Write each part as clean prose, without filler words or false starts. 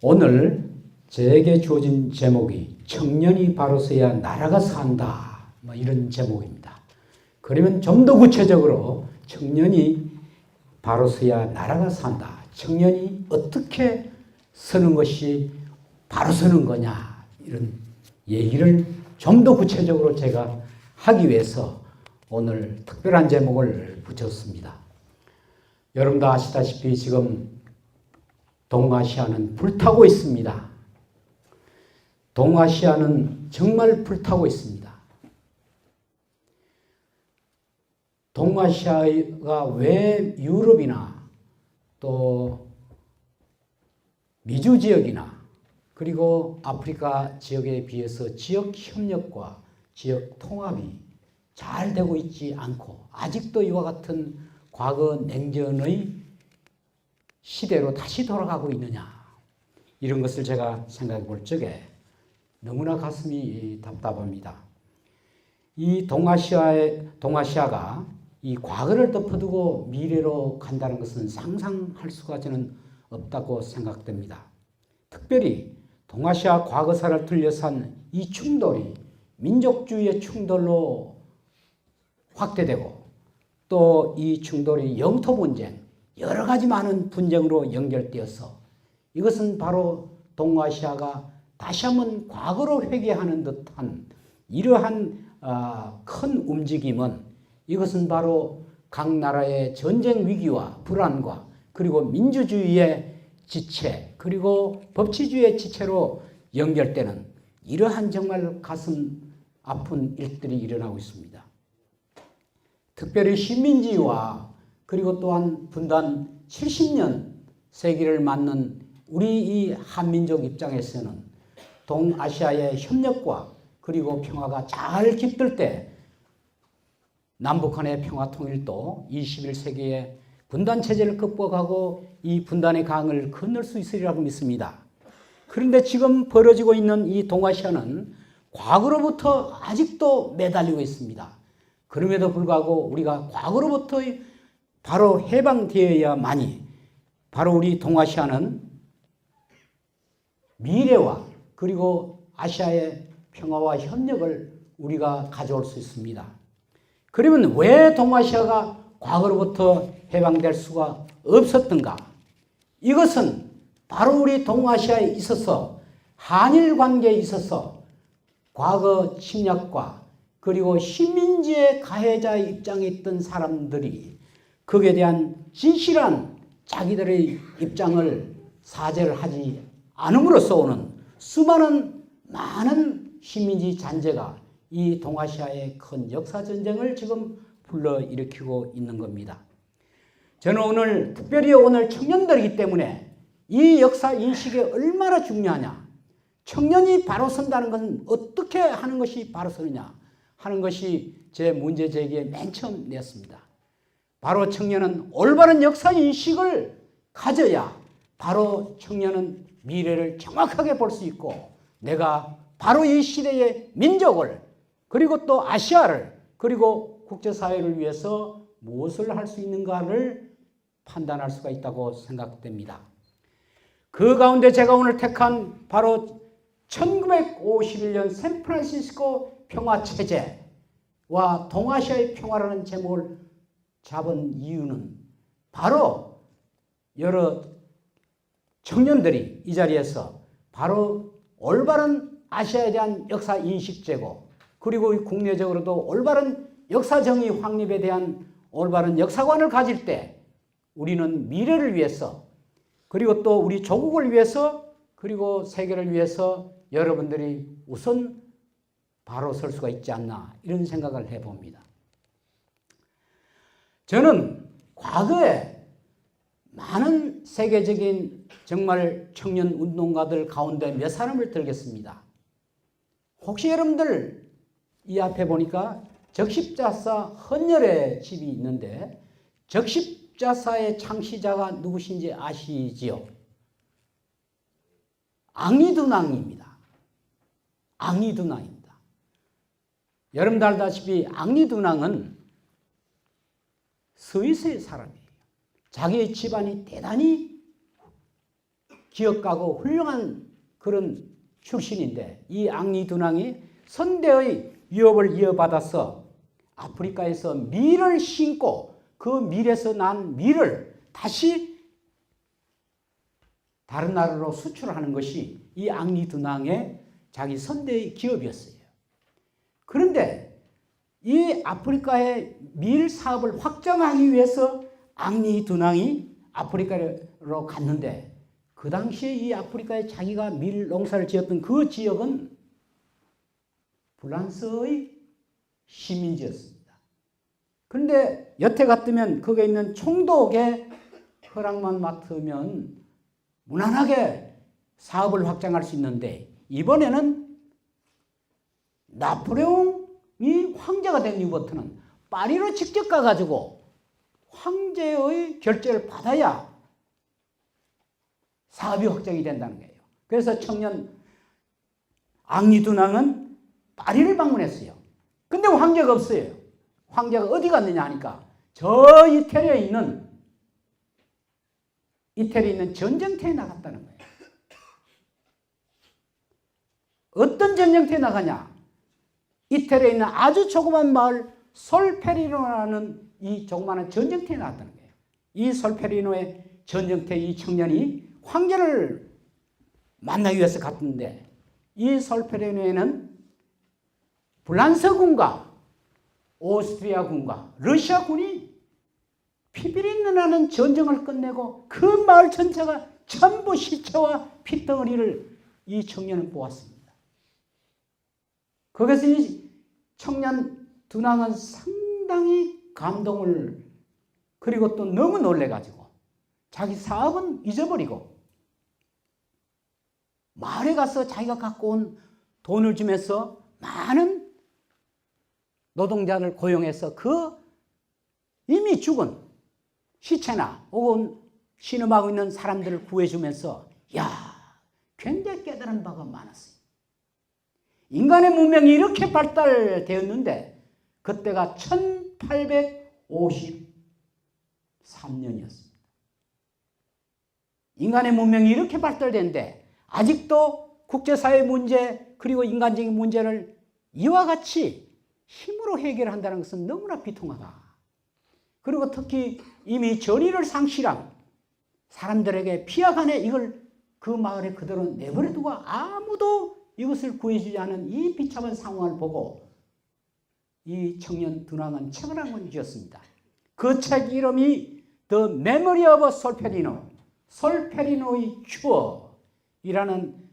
오늘 저에게 주어진 제목이 청년이 바로 서야 나라가 산다, 이런 제목입니다. 그러면 좀 더 구체적으로 청년이 바로 서야 나라가 산다, 청년이 어떻게 서는 것이 바로 서는 거냐, 이런 얘기를 좀 더 구체적으로 제가 하기 위해서 오늘 특별한 제목을 붙였습니다. 여러분도 아시다시피 지금 동아시아는 불타고 있습니다. 동아시아는 정말 불타고 있습니다. 동아시아가 왜 유럽이나 또 미주 지역이나 그리고 아프리카 지역에 비해서 지역 협력과 지역 통합이 잘 되고 있지 않고 아직도 이와 같은 과거 냉전의 시대로 다시 돌아가고 있느냐, 이런 것을 제가 생각해 볼 적에 너무나 가슴이 답답합니다. 이 동아시아가 이 과거를 덮어두고 미래로 간다는 것은 상상할 수가 저는 없다고 생각됩니다. 특별히 동아시아 과거사를 둘러싼 이 충돌이 민족주의의 충돌로 확대되고 또 이 충돌이 영토 분쟁, 여러 가지 많은 분쟁으로 연결되어서 이것은 바로 동아시아가 다시 한번 과거로 회귀하는 듯한 이러한 큰 움직임은, 이것은 바로 각 나라의 전쟁 위기와 불안과 그리고 민주주의의 지체 그리고 법치주의의 지체로 연결되는 이러한 정말 가슴 아픈 일들이 일어나고 있습니다. 특별히 식민지와 그리고 또한 분단 70년 세기를 맞는 우리 이 한민족 입장에서는 동아시아의 협력과 그리고 평화가 잘 깃들 때 남북한의 평화 통일도 21세기의 분단 체제를 극복하고 이 분단의 강을 건널 수 있으리라고 믿습니다. 그런데 지금 벌어지고 있는 이 동아시아는 과거로부터 아직도 매달리고 있습니다. 그럼에도 불구하고 우리가 과거로부터 바로 해방되어야만이 바로 우리 동아시아는 미래와 그리고 아시아의 평화와 협력을 우리가 가져올 수 있습니다. 그러면 왜 동아시아가 과거로부터 해방될 수가 없었던가? 이것은 바로 우리 동아시아에 있어서 한일 관계에 있어서 과거 침략과 그리고 식민지의 가해자의 입장에 있던 사람들이 거기에 대한 진실한 자기들의 입장을 사죄를 하지 않음으로써 오는 수많은 많은 식민지 잔재가 이 동아시아의 큰 역사전쟁을 지금 불러일으키고 있는 겁니다. 저는 오늘 특별히 오늘 청년들이기 때문에 이 역사 인식이 얼마나 중요하냐, 청년이 바로 선다는 것은 어떻게 하는 것이 바로 서느냐 하는 것이 제 문제 제기에 맨 처음 냈습니다. 바로 청년은 올바른 역사 인식을 가져야 바로 청년은 미래를 정확하게 볼 수 있고 내가 바로 이 시대의 민족을 그리고 또 아시아를 그리고 국제사회를 위해서 무엇을 할 수 있는가를 판단할 수가 있다고 생각됩니다. 그 가운데 제가 오늘 택한 바로 1951년 샌프란시스코 평화체제와 동아시아의 평화라는 제목을 잡은 이유는 바로 여러 청년들이 이 자리에서 바로 올바른 아시아에 대한 역사 인식제고 그리고 국내적으로도 올바른 역사 정의 확립에 대한 올바른 역사관을 가질 때 우리는 미래를 위해서 그리고 또 우리 조국을 위해서 그리고 세계를 위해서 여러분들이 우선 바로 설 수가 있지 않나, 이런 생각을 해봅니다. 저는 과거에 많은 세계적인 정말 청년 운동가들 가운데 몇 사람을 들겠습니다. 혹시 여러분들 이 앞에 보니까 적십자사 헌혈의 집이 있는데 적십자사의 창시자가 누구신지 아시지요? 앙리두낭입니다. 앙리두낭입니다. 여러분들 알다시피 앙리두낭은 스위스의 사람이에요. 자기의 집안이 대단히 기억가고 훌륭한 그런 출신인데 이 앙리 둔왕이 선대의 유업을 이어받아서 아프리카에서 밀을 심고 그 밀에서 난 밀을 다시 다른 나라로 수출하는 것이 이 앙리 둔왕의 자기 선대의 기업이었어요. 그런데 이 아프리카의 밀 사업을 확장하기 위해서 앙리 둔왕이 아프리카로 갔는데 그 당시에 이 아프리카에 자기가 밀 농사를 지었던 그 지역은 프랑스의 식민지였습니다. 그런데 여태 같으면 거기에 있는 총독의 허락만 맡으면 무난하게 사업을 확장할 수 있는데 이번에는 나폴레옹이 황제가 된 이후부터는 파리로 직접 가가지고 황제의 결재를 받아야 사업이 확정이 된다는 거예요. 그래서 청년 앙리 둔왕은 파리를 방문했어요. 근데 황제가 없어요. 황제가 어디 갔느냐 하니까 저 이태리에 있는 전쟁터에 나갔다는 거예요. 어떤 전쟁터에 나가냐? 이태리에 있는 아주 조그만 마을 솔페리노라는 이 조그마한 전쟁터에 나갔다는 거예요. 이 솔페리노의 전쟁터에 이 청년이 황제를 만나기 위해서 갔는데 이 솔페리노에는 프랑스군과 오스트리아군과 러시아군이 피비린내나는 전쟁을 끝내고 그 마을 전체가 전부 시체와 피덩어리를 이 청년은 보았습니다. 거기서 이 청년 둔왕은 상당히 감동을 그리고 또 너무 놀래가지고 자기 사업은 잊어버리고 마을에 가서 자기가 갖고 온 돈을 주면서 많은 노동자를 고용해서 그 이미 죽은 시체나 혹은 신음하고 있는 사람들을 구해주면서 굉장히 깨달은 바가 많았어요. 인간의 문명이 이렇게 발달되었는데 그때가 1853년이었습니다. 인간의 문명이 이렇게 발달됐는데 아직도 국제사회 문제 그리고 인간적인 문제를 이와 같이 힘으로 해결한다는 것은 너무나 비통하다. 그리고 특히 이미 전의를 상실한 사람들에게 피하간에 이걸 그 마을에 그대로 내버려두고 아무도 이것을 구해주지 않은 이 비참한 상황을 보고 이 청년 둔왕은 책을 한 권 지었습니다. 그 책 이름이 The Memory of 솔페리노, 솔페리노의 추억이라는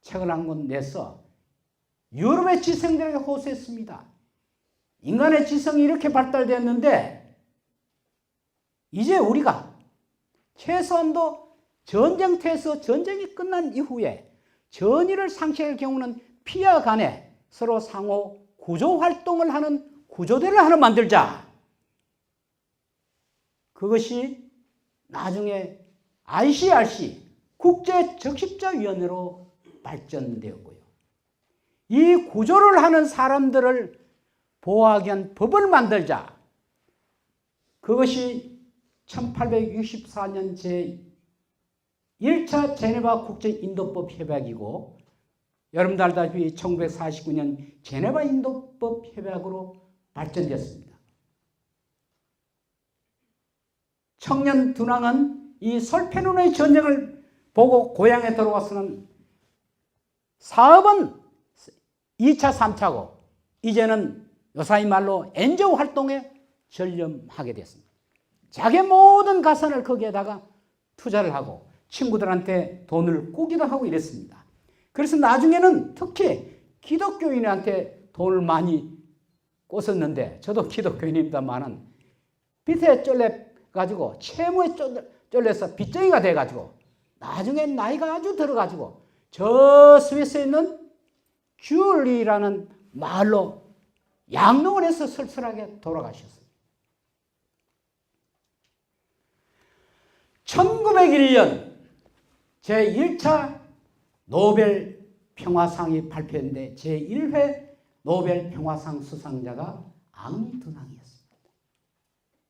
책을 한 권 내서 유럽의 지성들에게 호소했습니다. 인간의 지성이 이렇게 발달됐는데 이제 우리가 최소한도 전쟁터에서 전쟁이 끝난 이후에 전의를 상실할 경우는 피와 간에 서로 상호 구조활동을 하는 구조대를 하나 만들자. 그것이 나중에 ICRC 국제적십자위원회로 발전되었고요. 이 구조를 하는 사람들을 보호하기 위한 법을 만들자. 그것이 1864년 제1차 제네바 국제인도법 협약이고 여러분들 알다시피 1949년 제네바 인도법 협약으로 발전되었습니다. 청년 둔왕은 이 솔페리노의 전쟁을 보고 고향에 들어와서는 사업은 2차, 3차고 이제는 요사이 말로 엔지오 활동에 전념하게 됐습니다. 자기 모든 가산을 거기에다가 투자를 하고 친구들한테 돈을 꾸기도 하고 이랬습니다. 그래서 나중에는 특히 기독교인한테 돈을 많이 꽂았는데 저도 기독교인입니다만은 빚에 쫄려가지고 채무에 쫄려서 빚쟁이가 돼가지고 나중에 나이가 아주 들어가지고 저 스위스에 있는 쥬리라는 마을로 양로원 해서 쓸쓸하게 돌아가셨어요. 1901년 제1차 노벨 평화상이 발표했는데 제1회 노벨 평화상 수상자가 앙리 둔왕이었습니다.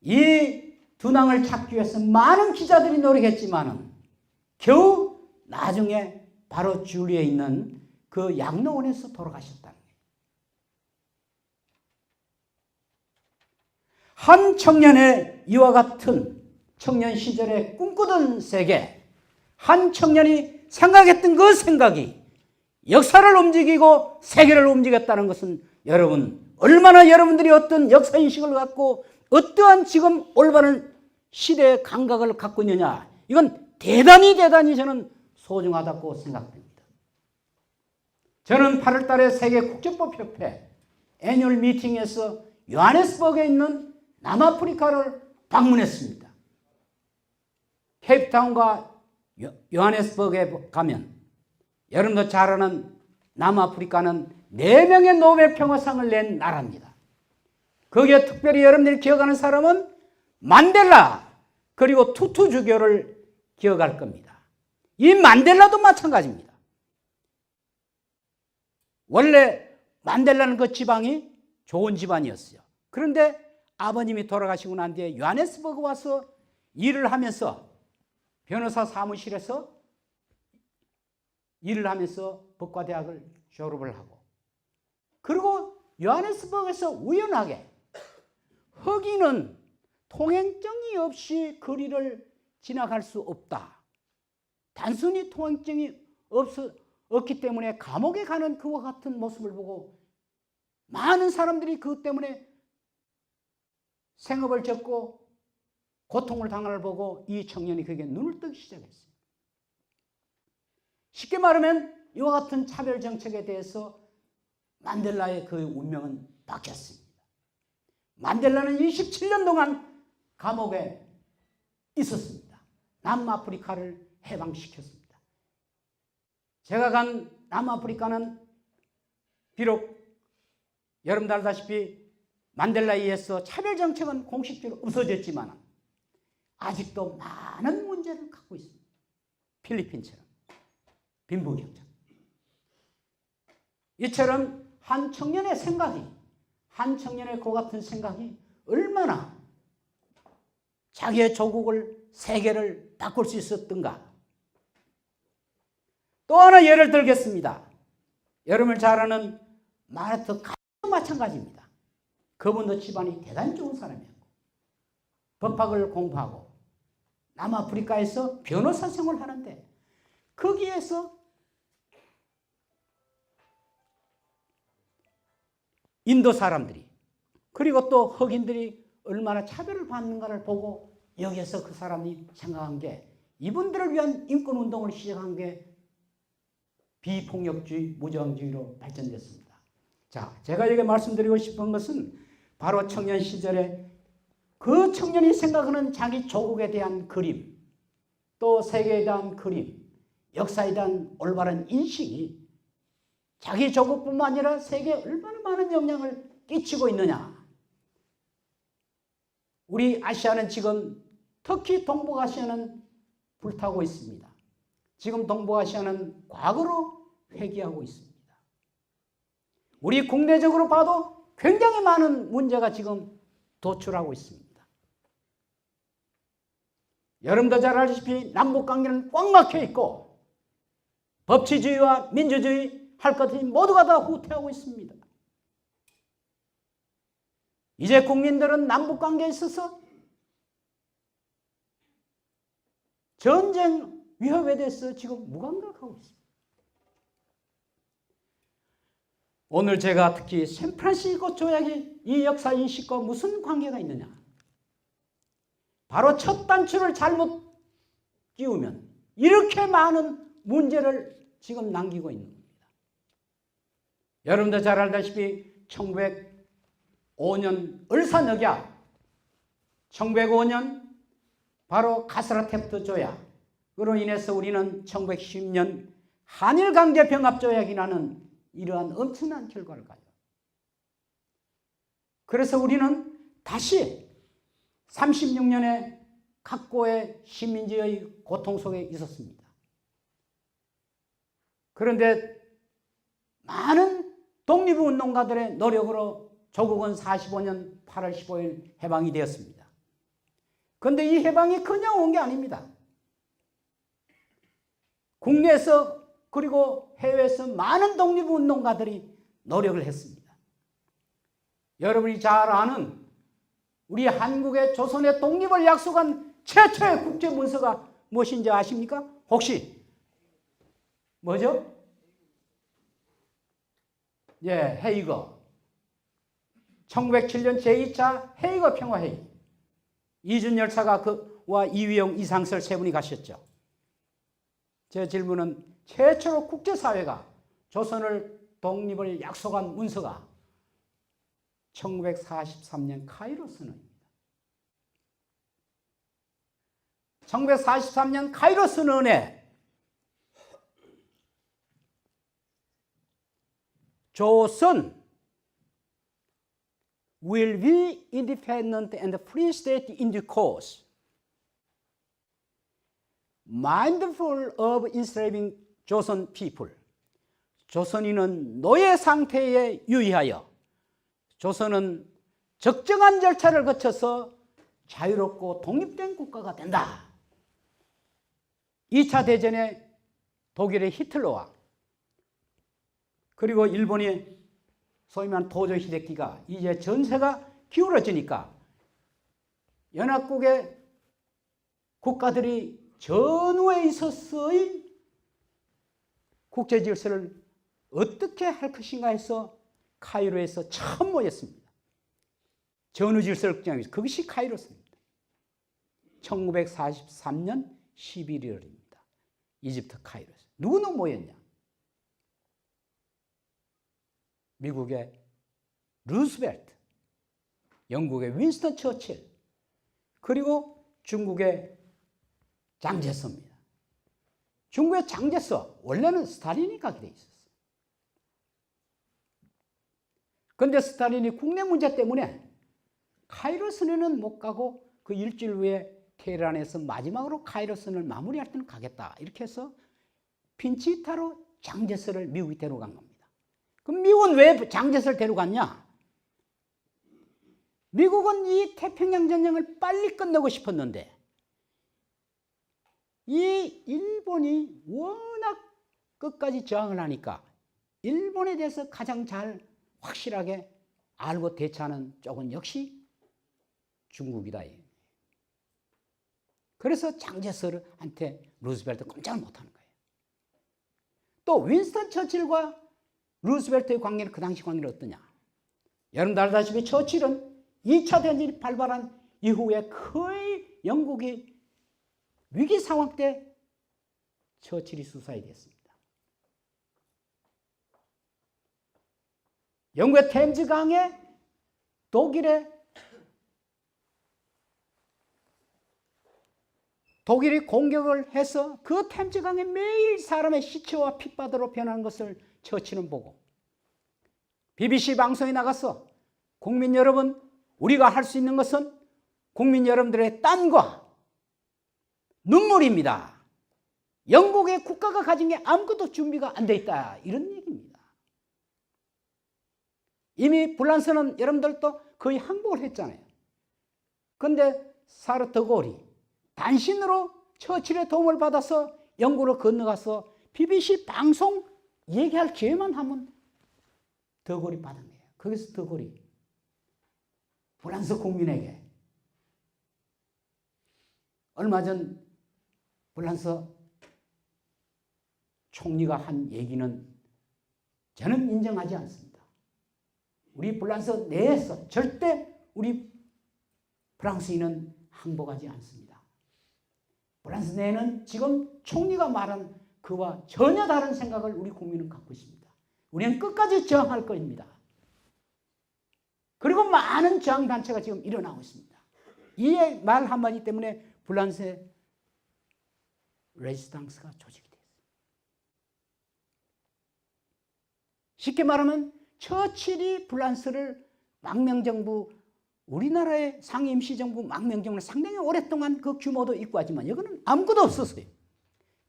이 둔왕을 찾기 위해서 많은 기자들이 노력했지만은 겨우 나중에 바로 주리에 있는 그 양로원에서 돌아가셨다는 거예요. 한 청년의 이와 같은 청년 시절에 꿈꾸던 세계, 한 청년이 생각했던 그 생각이 역사를 움직이고 세계를 움직였다는 것은 여러분, 얼마나 여러분들이 어떤 역사인식을 갖고 어떠한 지금 올바른 시대의 감각을 갖고 있느냐, 이건 대단히 저는 소중하다고 생각됩니다. 저는 8월 달에 세계 국제법협회 애뉴얼 미팅에서 요하네스버그에 있는 남아프리카를 방문했습니다. 케이프타운과 요하네스버그에 가면 여러분도 잘 아는 남아프리카는 4명의 노벨 평화상을 낸 나라입니다. 거기에 특별히 여러분들이 기억하는 사람은 만델라 그리고 투투 주교를 기억할 겁니다. 이 만델라도 마찬가지입니다. 원래 만델라는 그 지방이 좋은 집안이었어요. 그런데 아버님이 돌아가시고 난 뒤에 요하네스버그 와서 일을 하면서 변호사 사무실에서 일을 하면서 법과대학을 졸업을 하고, 그리고 요하네스버그에서 우연하게 흑인은 통행증이 없이 거리를 지나갈 수 없다. 단순히 통행증이 없기 때문에 감옥에 가는 그와 같은 모습을 보고 많은 사람들이 그것 때문에 생업을 접고 고통을 당하는 걸 보고 이 청년이 그게 눈을 뜨기 시작했어요. 쉽게 말하면 이와 같은 차별 정책에 대해서 만델라의 그 운명은 바뀌었습니다. 만델라는 27년 동안 감옥에 있었습니다. 남아프리카를 해방시켰습니다. 제가 간 남아프리카는 비록 여러분들 알다시피 만델라에 의해서 차별 정책은 공식적으로 없어졌지만 아직도 많은 문제를 갖고 있습니다. 필리핀처럼, 빈부격차. 이처럼 한 청년의 생각이, 한 청년의 그 같은 생각이 얼마나 자기의 조국을, 세계를 바꿀 수 있었던가. 또 하나 예를 들겠습니다. 여러분 잘 아는 마르트 가도 마찬가지입니다. 그분도 집안이 대단히 좋은 사람이었고 법학을 공부하고 남아프리카에서 변호사 생활을 하는데 거기에서 인도 사람들이 그리고 또 흑인들이 얼마나 차별을 받는가를 보고 여기에서 그 사람이 생각한 게 이분들을 위한 인권운동을 시작한 게 비폭력주의, 무저항주의로 발전됐습니다. 자, 제가 여기 말씀드리고 싶은 것은 바로 청년 시절에 그 청년이 생각하는 자기 조국에 대한 그림, 또 세계에 대한 그림, 역사에 대한 올바른 인식이 자기 조국뿐만 아니라 세계에 얼마나 많은 영향을 끼치고 있느냐. 우리 아시아는 지금 특히 동북아시아는 불타고 있습니다. 지금 동북아시아는 과거로 회귀하고 있습니다. 우리 국내적으로 봐도 굉장히 많은 문제가 지금 도출하고 있습니다. 여러분도 잘 알다시피 남북관계는 꽉 막혀 있고 법치주의와 민주주의 할 것들이 모두가 다 후퇴하고 있습니다. 이제 국민들은 남북관계에 있어서 전쟁 위협에 대해서 지금 무감각하고 있습니다. 오늘 제가 특히 샌프란시스코 조약이 이 역사 인식과 무슨 관계가 있느냐. 바로 첫 단추를 잘못 끼우면 이렇게 많은 문제를 지금 남기고 있는 겁니다. 여러분도 잘 알다시피 1905년 을사늑약, 1905년 바로 가스라테프트 조약으로 인해서 우리는 1910년 한일강제병합조약이라는 이러한 엄청난 결과를 가져요. 그래서 우리는 다시 36년의 각고의 식민지의 고통 속에 있었습니다. 그런데 많은 독립운동가들의 노력으로 조국은 45년 8월 15일 해방이 되었습니다. 그런데 이 해방이 그냥 온 게 아닙니다. 국내에서 그리고 해외에서 많은 독립운동가들이 노력을 했습니다. 여러분이 잘 아는 우리 한국의 조선의 독립을 약속한 최초의 국제문서가 무엇인지 아십니까? 혹시 뭐죠? 예, 헤이거. 1907년 제2차 헤이거 평화회의. 이준 열사가 그와 이휘영, 이상설 세 분이 가셨죠. 제 질문은 최초로 국제사회가 조선을 독립을 약속한 문서가 1943년 카이로 선언입니다. 1943년 카이로 선언에 조선 will be independent and free state in due course, mindful of enslaving 조선 people. 조선인은 노예 상태에 유의하여 조선은 적정한 절차를 거쳐서 자유롭고 독립된 국가가 된다. 2차 대전에 독일의 히틀러와 그리고 일본의 소위 말하는 도조 히데키가 이제 전세가 기울어지니까 연합국의 국가들이 전후에 있어서의 국제 질서를 어떻게 할 것인가 해서 카이로에서 처음 모였습니다. 전후 질서를 걱정하기 위해서. 그것이 카이로였습니다. 1943년 11월입니다. 이집트 카이로에서. 누구는 모였냐? 미국의 루스벨트, 영국의 윈스턴 처칠, 그리고 중국의 장제서입니다. 중국의 장제서, 원래는 스탈린이 가게 돼 있었어요. 그런데 스탈린이 국내 문제 때문에 카이로 선언은 못 가고 그 일주일 후에 테헤란에서 마지막으로 카이로 선언을 마무리할 때는 가겠다. 이렇게 해서 핀치타로 장제서를 미국이 데려간 겁니다. 그럼 미국은 왜 장제서를 데려갔냐? 미국은 이 태평양 전쟁을 빨리 끝내고 싶었는데 이 일본이 워낙 끝까지 저항을 하니까 일본에 대해서 가장 잘 확실하게 알고 대처하는 쪽은 역시 중국이다. 그래서 장제서한테 루스벨트 꼼짝을 못하는 거예요. 또 윈스턴 처칠과 루스벨트의 관계는 그 당시 관계는 어떠냐? 여러분들 알다시피 처칠은 2차 대전이 발발한 이후에 거의 영국이 위기 상황 때 처칠이 수사에 됐습니다. 영국의 템즈강에 독일이 공격을 해서 그 템즈강에 매일 사람의 시체와 핏바다로 변하는 것을 처칠은 보고 BBC 방송에 나가서 국민 여러분, 우리가 할 수 있는 것은 국민 여러분들의 땀과 눈물입니다. 영국의 국가가 가진 게 아무것도 준비가 안 돼 있다. 이런 얘기입니다. 이미 불란서는 여러분들도 거의 항복을 했잖아요. 그런데 사르 드골이 단신으로 처칠의 도움을 받아서 영국으로 건너가서 BBC 방송 얘기할 기회만 하면 드골이 받은 거예요. 거기서 드골이 프랑스 국민에게 얼마 전 프랑스 총리가 한 얘기는 저는 인정하지 않습니다. 우리 프랑스 내에서 절대 우리 프랑스인은 항복하지 않습니다. 프랑스 내에는 지금 총리가 말한 그와 전혀 다른 생각을 우리 국민은 갖고 있습니다. 우리는 끝까지 저항할 것입니다. 그리고 많은 저항단체가 지금 일어나고 있습니다. 이 말 한마디 때문에 프랑스의 레지스탕스가 조직이 됐어요. 쉽게 말하면 처칠이 프랑스를 망명정부, 우리나라의 상임시정부 망명정부를 상당히 오랫동안 그 규모도 있고 하지만 여기는 아무것도 없었어요.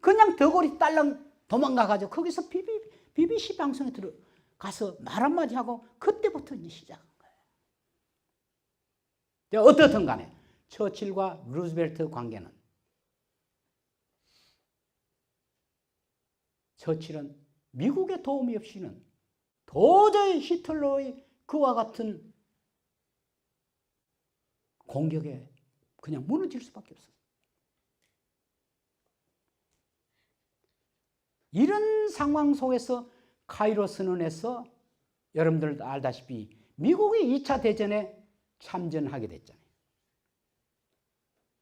그냥 더골이 딸랑 도망가가지고 거기서 BBC 방송에 들어가서 말 한마디 하고 그때부터 이제 시작한 거예요. 어떻든 간에 처칠과 루스벨트 관계는 처칠은 미국의 도움이 없이는 도저히 히틀러의 그와 같은 공격에 그냥 무너질 수밖에 없었어요. 이런 상황 속에서 카이로 선언에서 여러분들 알다시피 미국이 2차 대전에 참전하게 됐잖아요.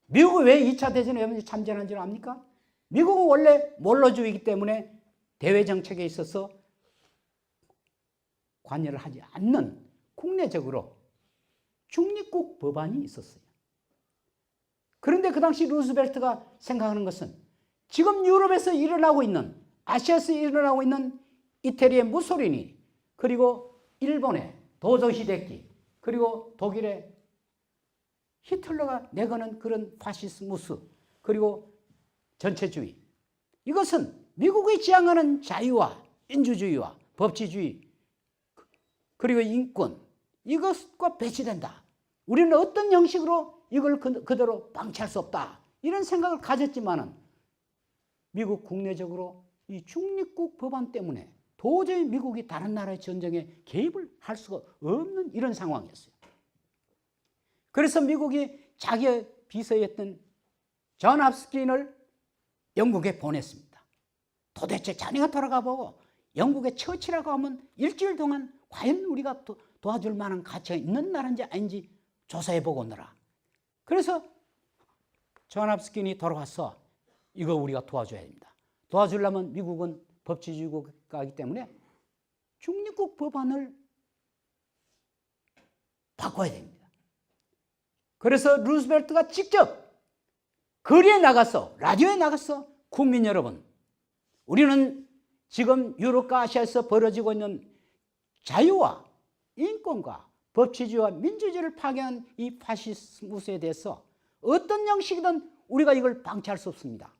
미국이 왜 2차 대전에 여러분들이 참전한 줄 압니까? 미국은 원래 몰로주의이기 때문에 대외 정책에 있어서 관여를 하지 않는 국내적으로 중립국 법안이 있었어요. 그런데 그 당시 루스벨트가 생각하는 것은 지금 유럽에서 일어나고 있는, 아시아에서 일어나고 있는 이태리의 무소리니, 그리고 일본의 도조 히데키, 그리고 독일의 히틀러가 내거는 그런 파시스무스, 그리고 전체주의, 이것은 미국이 지향하는 자유와 민주주의와 법치주의, 그리고 인권, 이것과 배치된다. 우리는 어떤 형식으로 이걸 그대로 방치할 수 없다. 이런 생각을 가졌지만은 미국 국내적으로 이 중립국 법안 때문에 도저히 미국이 다른 나라의 전쟁에 개입을 할 수가 없는 이런 상황이었어요. 그래서 미국이 자기의 비서였던 존 합스킨을 영국에 보냈습니다. 도대체 자네가 돌아가 보고 영국의 처치라고 하면 일주일 동안 과연 우리가 도와줄 만한 가치가 있는 나라인지 아닌지 조사해보고 오너라. 그래서 존 합스킨이 돌아와서 이거 우리가 도와줘야 됩니다. 도와주려면 미국은 법치주의 국가이기 때문에 중립국 법안을 바꿔야 됩니다. 그래서 루스벨트가 직접 거리에 나가서, 라디오에 나가서 국민 여러분, 우리는 지금 유럽과 아시아에서 벌어지고 있는 자유와 인권과 법치주의와 민주주의를 파괴한 이 파시스무스에 대해서 어떤 형식이든 우리가 이걸 방치할 수 없습니다.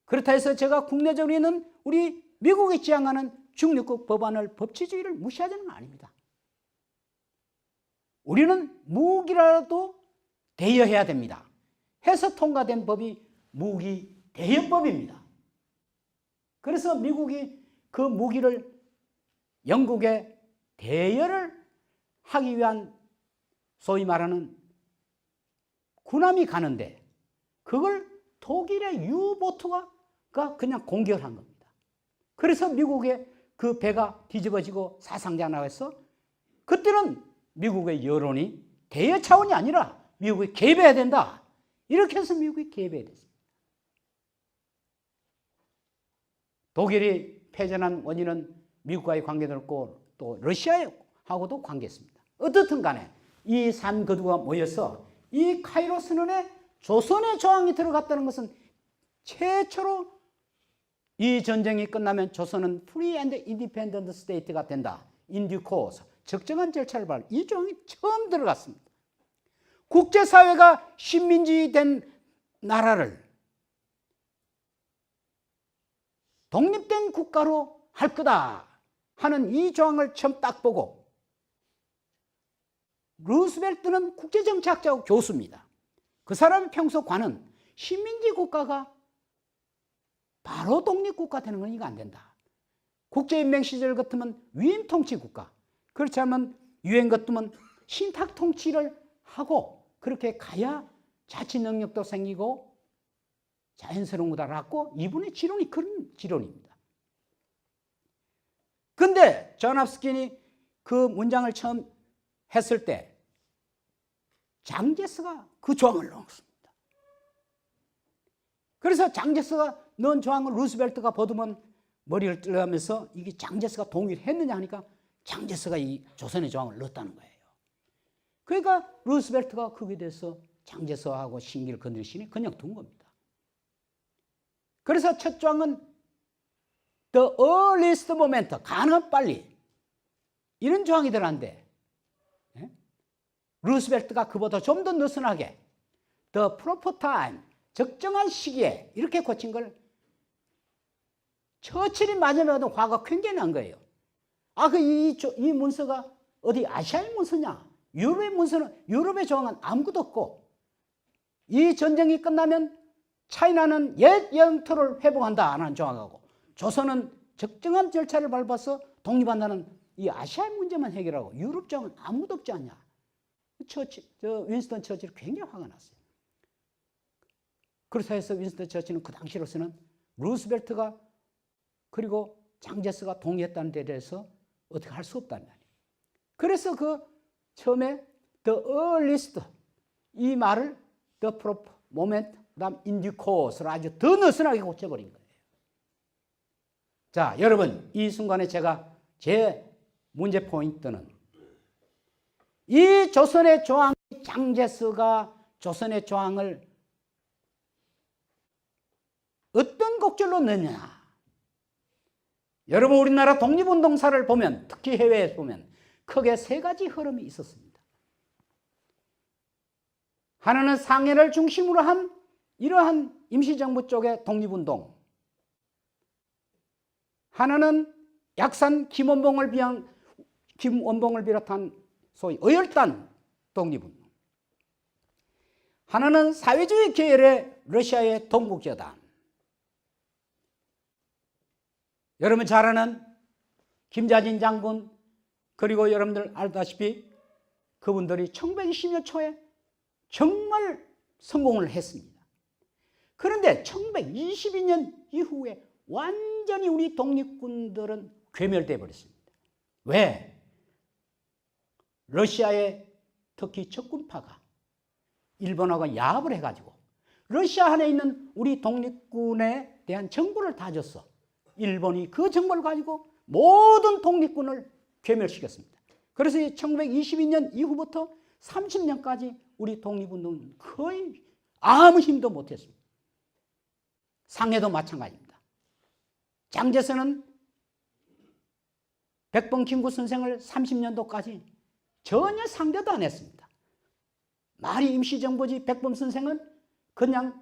그렇다 해서 제가 국내적으로 있는 우리 미국이 지향하는 중립국 법안을, 법치주의를 무시하자는 건 아닙니다. 우리는 무기라도 대여해야 됩니다. 해서 통과된 법이 무기 대여법입니다. 그래서 미국이 그 무기를 영국에 대여를 하기 위한 소위 말하는 군함이 가는데 그걸 독일의 유보트가 그냥 공격을 한 겁니다. 그래서 미국의 그 배가 뒤집어지고 사상자 나와서 그때는 미국의 여론이 대여 차원이 아니라 미국이 개입해야 된다. 이렇게 해서 미국이 개입해야 됐습니다. 독일이 패전한 원인은 미국과의 관계도 없고 또 러시아하고도 관계했습니다. 어떻든 간에 이 삼거두가 모여서 이 카이로 선언에 조선의 조항이 들어갔다는 것은 최초로 이 전쟁이 끝나면 조선은 Free and Independent State가 된다. In due course. 적정한 절차를 밟는 이 조항이 처음 들어갔습니다. 국제사회가 식민지된 나라를 독립된 국가로 할 거다 하는 이 조항을 처음 딱 보고 루스벨트는 국제정치학자고 교수입니다. 그 사람의 평소 관은 식민지 국가가 바로 독립국가 되는 건 이거 안 된다. 국제연맹 시절 같으면 위임 통치 국가, 그렇지 않으면 유엔 같으면 신탁 통치를 하고 그렇게 가야 자치 능력도 생기고 자연스러운 거다라고 이분의 지론이 그런 지론입니다. 근데 존 합스킨이 그 문장을 처음 했을 때 장제스가 그 조항을 넣었습니다. 그래서 장제스가 넣은 조항을 루스벨트가 보더면 머리를 뜰하면서 이게 장제스가 동의를 했느냐 하니까 장제스가 이 조선의 조항을 넣었다는 거예요. 그러니까 루스벨트가 거기에 대해서 장제스하고 신기를 건드리시니 그냥 둔 겁니다. 그래서 첫 조항은 The earliest moment, 가능한 빨리, 이런 조항이 들어갔는데 루스벨트가 그보다 좀 더 느슨하게 The proper time, 적정한 시기에 이렇게 고친 걸 처칠이 마지막에 화가 굉장히 난 거예요. 이 문서가 어디 아시아의 문서냐? 유럽의 문서는, 유럽의 조항은 아무것도 없고 이 전쟁이 끝나면 차이나는 옛 영토를 회복한다 하는 조항하고 조선은 적정한 절차를 밟아서 독립한다는 이 아시아 문제만 해결하고 유럽 쪽은 아무도 없지 않냐. 윈스턴 처칠이 굉장히 화가 났어요. 그래서 해서 윈스턴 처칠은 그 당시로서는 루스벨트가 그리고 장제스가 동의했다는 데 대해서 어떻게 할 수 없다는 말이에요. 그래서 그 처음에 the earliest 이 말을 the proper moment 그다음 in due course를 아주 더 느슨하게 고쳐버린 거예요. 자, 여러분 이 순간에 제가 제 문제 포인트는 이 조선의 조항 장제스가 조선의 조항을 어떤 곡절로 넣느냐. 여러분 우리나라 독립운동사를 보면 특히 해외에 보면 크게 세 가지 흐름이 있었습니다. 하나는 상해를 중심으로 한 이러한 임시정부 쪽의 독립운동, 하나는 약산 김원봉을 비롯한 소위 어혈단 독립운동, 하나는 사회주의 계열의 러시아의 동국여단. 여러분 잘 아는 김자진 장군 그리고 여러분들 알다시피 그분들이 1920년 초에 정말 성공을 했습니다. 그런데 1922년 이후에 완전히 우리 독립군들은 괴멸돼 버렸습니다. 왜? 러시아의 특히 적군파가 일본하고 야합을 해가지고 러시아 안에 있는 우리 독립군에 대한 정보를 다 줬어. 일본이 그 정보를 가지고 모든 독립군을 괴멸시켰습니다. 그래서 1922년 이후부터 30년까지 우리 독립운동은 거의 아무 힘도 못했습니다. 상해도 마찬가지입니다. 장제스는 백범 김구 선생을 30년도까지 전혀 상대도 안 했습니다. 말이 임시정부지 백범 선생은 그냥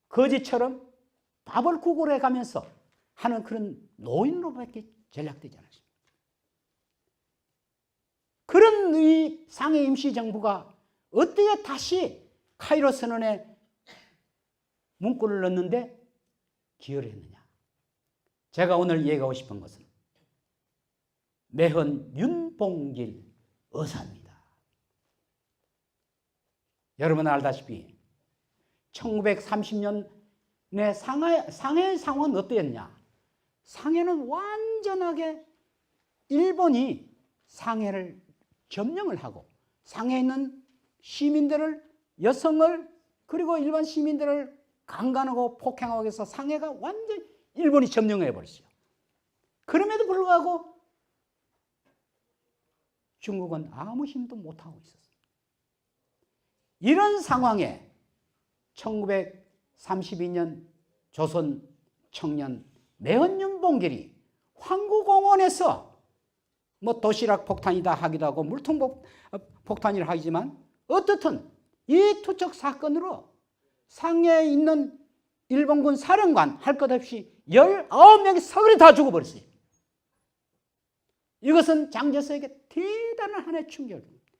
거지처럼 밥을 구걸해 가면서 하는 그런 노인으로밖에 전략되지 않았습니다. 그런 이 상해 임시정부가 어떻게 다시 카이로 선언에 문구를 넣는데 기여를 했느냐. 제가 오늘 얘기하고 싶은 것은 매헌 윤봉길 의사입니다. 여러분 알다시피 1930년에 상해의 상황은 어땠냐. 상해는 완전하게 일본이 상해를 점령을 하고 상해에 있는 시민들을 여성을 그리고 일반 시민들을 강간하고 폭행하고 해서 상해가 완전히 일본이 점령해 버렸어요. 그럼에도 불구하고 중국은 아무 힘도 못하고 있었어요. 이런 상황에 1932년 조선 청년 매헌윤봉길이 황구공원에서 뭐 도시락 폭탄이다 하기도 하고 물통 폭탄이라 하지만 어떻든 이 투척 사건으로 상해에 있는 일본군 사령관 할 것 없이 19명이 서글이 다 죽어버렸어요. 이것은 장제스에게 대단한 하나의 충격입니다.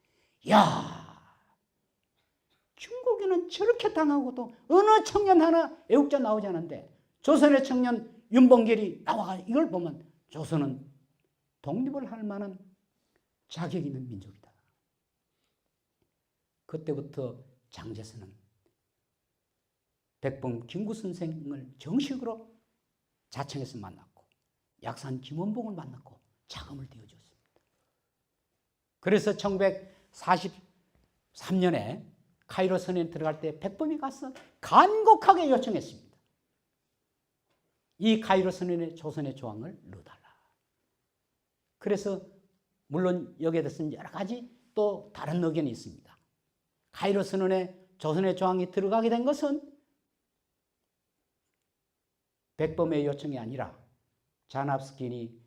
야, 중국에는 저렇게 당하고도 어느 청년 하나 애국자 나오지 않은데 조선의 청년 윤봉길이 나와 이걸 보면 조선은 독립을 할 만한 자격이 있는 민족이다. 그때부터 장제스는 백범 김구 선생을 정식으로 자청에서 만났고 약산 김원봉을 만났고 자금을 띄워줬습니다. 그래서 1943년에 카이로 선언에 들어갈 때 백범이 가서 간곡하게 요청했습니다. 이 카이로 선언에 조선의 조항을 넣어달라. 그래서 물론 여기에 대해서는 여러 가지 또 다른 의견이 있습니다. 카이로 선언에 조선의 조항이 들어가게 된 것은 백범의 요청이 아니라 자납스킨이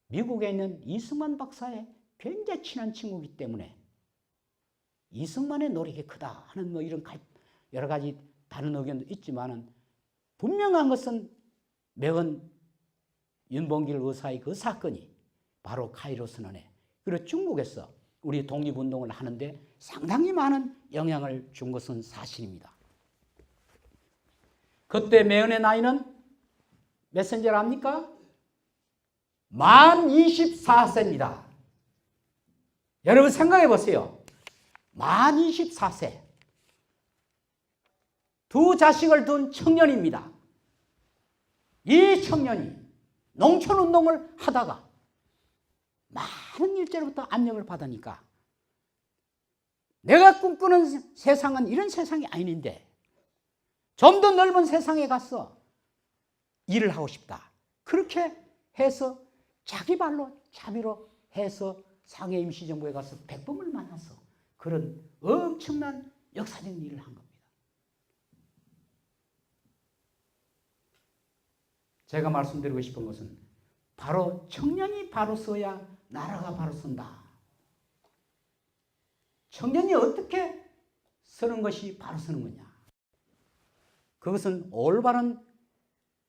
미국에 있는 이승만 박사의 굉장히 친한 친구이기 때문에 이승만의 노력이 크다 하는 뭐 이런 여러 가지 다른 의견도 있지만은 분명한 것은 매헌 윤봉길 의사의 그 사건이 바로 카이로 선언에 그리고 중국에서 우리 독립운동을 하는데 상당히 많은 영향을 준 것은 사실입니다. 그때 매헌의 나이는 몇 세인지 압니까? 만 24세입니다. 여러분 생각해 보세요. 만 24세. 두 자식을 둔 청년입니다. 이 청년이 농촌운동을 하다가 많은 일제로부터 압력을 받으니까 내가 꿈꾸는 세상은 이런 세상이 아닌데 좀 더 넓은 세상에 가서 일을 하고 싶다. 그렇게 해서 자기 발로 자비로 해서 상해 임시정부에 가서 백범을 만나서 그런 엄청난 역사적인 일을 한 겁니다. 제가 말씀드리고 싶은 것은 바로 청년이 바로 서야 나라가 바로 선다. 청년이 어떻게 서는 것이 바로 서는 거냐. 그것은 올바른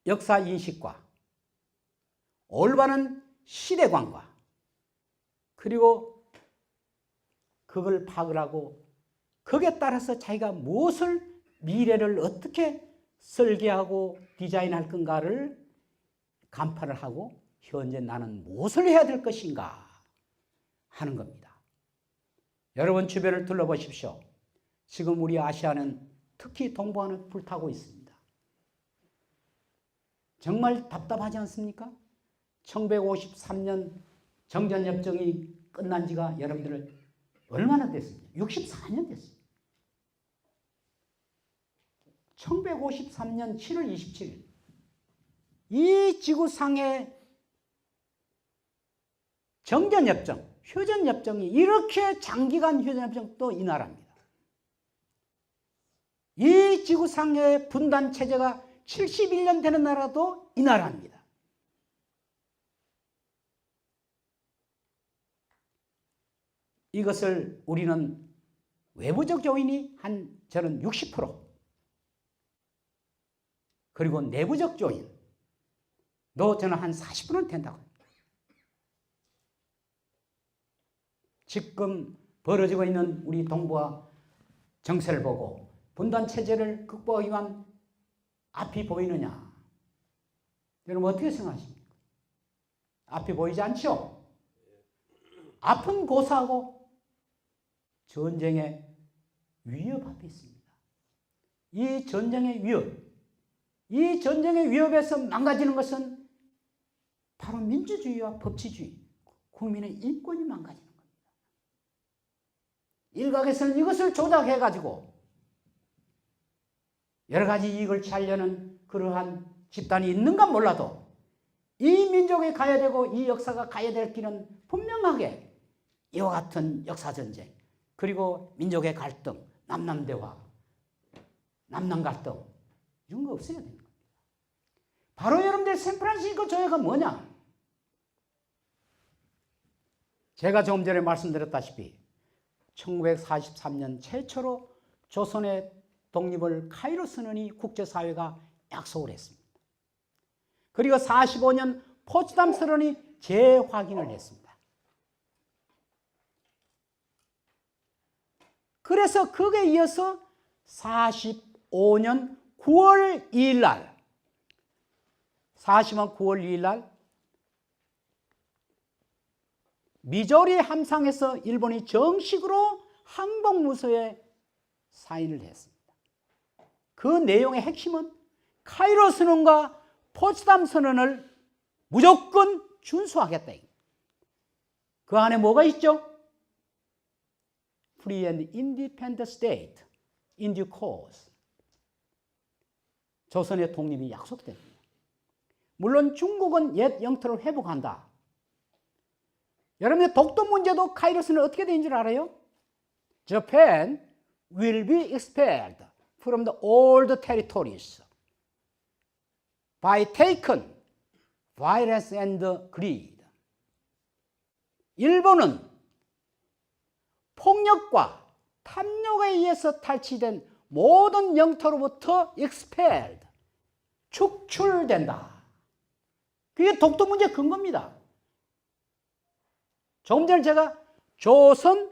역사 인식과 올바른 시대관과 그리고 그걸 파악을 하고 거기에 따라서 자기가 무엇을 미래를 어떻게 설계하고 디자인할 건가를 간파를 하고 현재 나는 무엇을 해야 될 것인가 하는 겁니다. 여러분 주변을 둘러보십시오. 지금 우리 아시아는 특히 동북아는 불타고 있습니다. 정말 답답하지 않습니까? 1953년 정전협정이 끝난 지가 여러분들 얼마나 됐습니까? 64년 됐어요. 1953년 7월 27일 이 지구상의 정전협정, 휴전협정이 이렇게 장기간 휴전협정도 이 나라입니다. 이 지구상의 분단체제가 71년 되는 나라도 이 나라입니다. 이것을 우리는 외부적 요인이 저는 60% 그리고 내부적 요인도 저는 한 40%는 된다고 합니다. 지금 벌어지고 있는 우리 동북아 정세를 보고 분단체제를 극복하기 위한 앞이 보이느냐? 여러분 어떻게 생각하십니까? 앞이 보이지 않죠? 앞은 고사하고 전쟁의 위협 앞에 있습니다. 이 전쟁의 위협에서 망가지는 것은 바로 민주주의와 법치주의, 국민의 인권이 망가지는 겁니다. 일각에서는 이것을 조작해가지고 여러 가지 이익을 취하려는 그러한 집단이 있는가 몰라도 이 민족이 가야 되고 이 역사가 가야 될 길은 분명하게 이와 같은 역사전쟁 그리고 민족의 갈등, 남남대화, 남남갈등 이런 거 없어야 됩니다. 바로 여러분들 샌프란시스코 조약가 뭐냐? 제가 조금 전에 말씀드렸다시피 1943년 최초로 조선의 독립을 카이로 선언이 국제사회가 약속을 했습니다. 그리고 45년 포츠담 선언이 재확인을 했습니다. 그래서 그에 이어서 45년 9월 2일 날 40년 9월 2일 날 미조리 함상에서 일본이 정식으로 항복무서에 사인을 했습니다. 그 내용의 핵심은 카이로 선언과 포츠담 선언을 무조건 준수하겠다. 그 안에 뭐가 있죠? Free and independent state in due course. 조선의 독립이 약속됩니다. 물론 중국은 옛 영토를 회복한다. 여러분의 독도 문제도 카이로 선언 어떻게 된 줄 알아요? Japan will be expelled from the old territories by taken violence and greed. 일본은 폭력과 탐욕에 의해서 탈취된 모든 영토로부터 expelled, 축출된다. 그게 독도 문제의 근거입니다. 조금 전에 제가 조선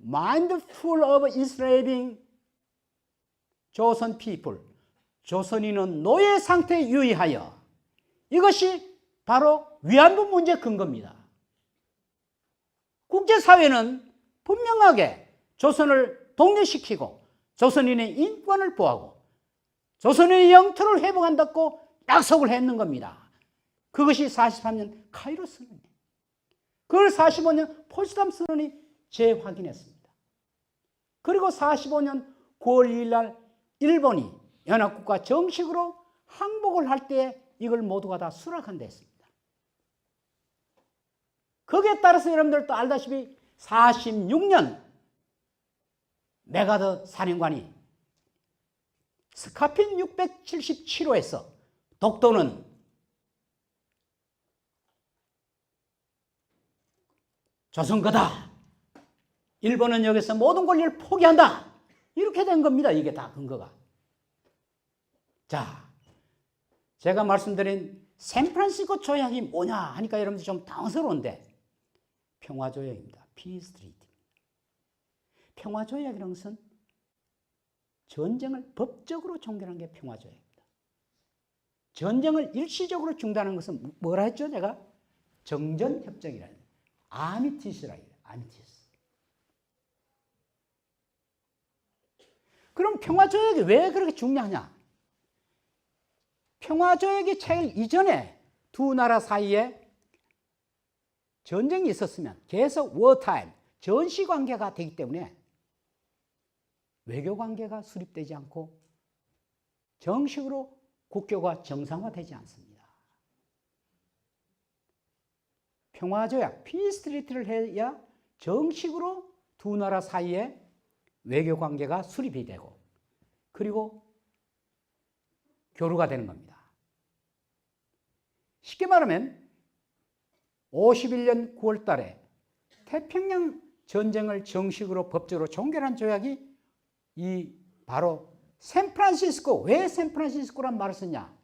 mindful of enslaving 조선 people, 조선인은 노예 상태에 유의하여 이것이 바로 위안부 문제 근거입니다. 국제사회는 분명하게 조선을 독립시키고 조선인의 인권을 보호하고 조선인의 영토를 회복한다고 약속을 했는 겁니다. 그것이 43년 카이로 선언이에요. 그걸 45년 포츠담 선언이 재확인했습니다. 그리고 45년 9월 2일 날 일본이 연합국가 정식으로 항복을 할 때 이걸 모두가 다 수락한다 했습니다. 거기에 따라서 여러분들도 알다시피 46년 메가더 사령관이 스카핀 677호에서 독도는 조선 거다. 일본은 여기서 모든 권리를 포기한다. 이렇게 된 겁니다. 이게 다 근거가. 자, 제가 말씀드린 샌프란시스코 조약이 뭐냐 하니까 여러분들 좀 당황스러운데 평화조약입니다. 피스 트리티. 평화조약이라는 것은 전쟁을 법적으로 종결한 게 평화조약입니다. 전쟁을 일시적으로 중단하는 것은 뭐라 했죠? 제가 정전협정이라 해요. 아미티스라 해요. 아미티스. 그럼 평화조약이 왜 그렇게 중요하냐? 평화조약이 체결 이전에 두 나라 사이에 전쟁이 있었으면 계속 워타임, 전시관계가 되기 때문에 외교관계가 수립되지 않고 정식으로 국교가 정상화되지 않습니다. 평화조약, 피스 트리티를 해야 정식으로 두 나라 사이에 외교관계가 수립이 되고 그리고 교류가 되는 겁니다. 쉽게 말하면 51년 9월 달에 태평양 전쟁을 정식으로 법적으로 종결한 조약이 이 바로 샌프란시스코, 왜 샌프란시스코란 말을 썼냐?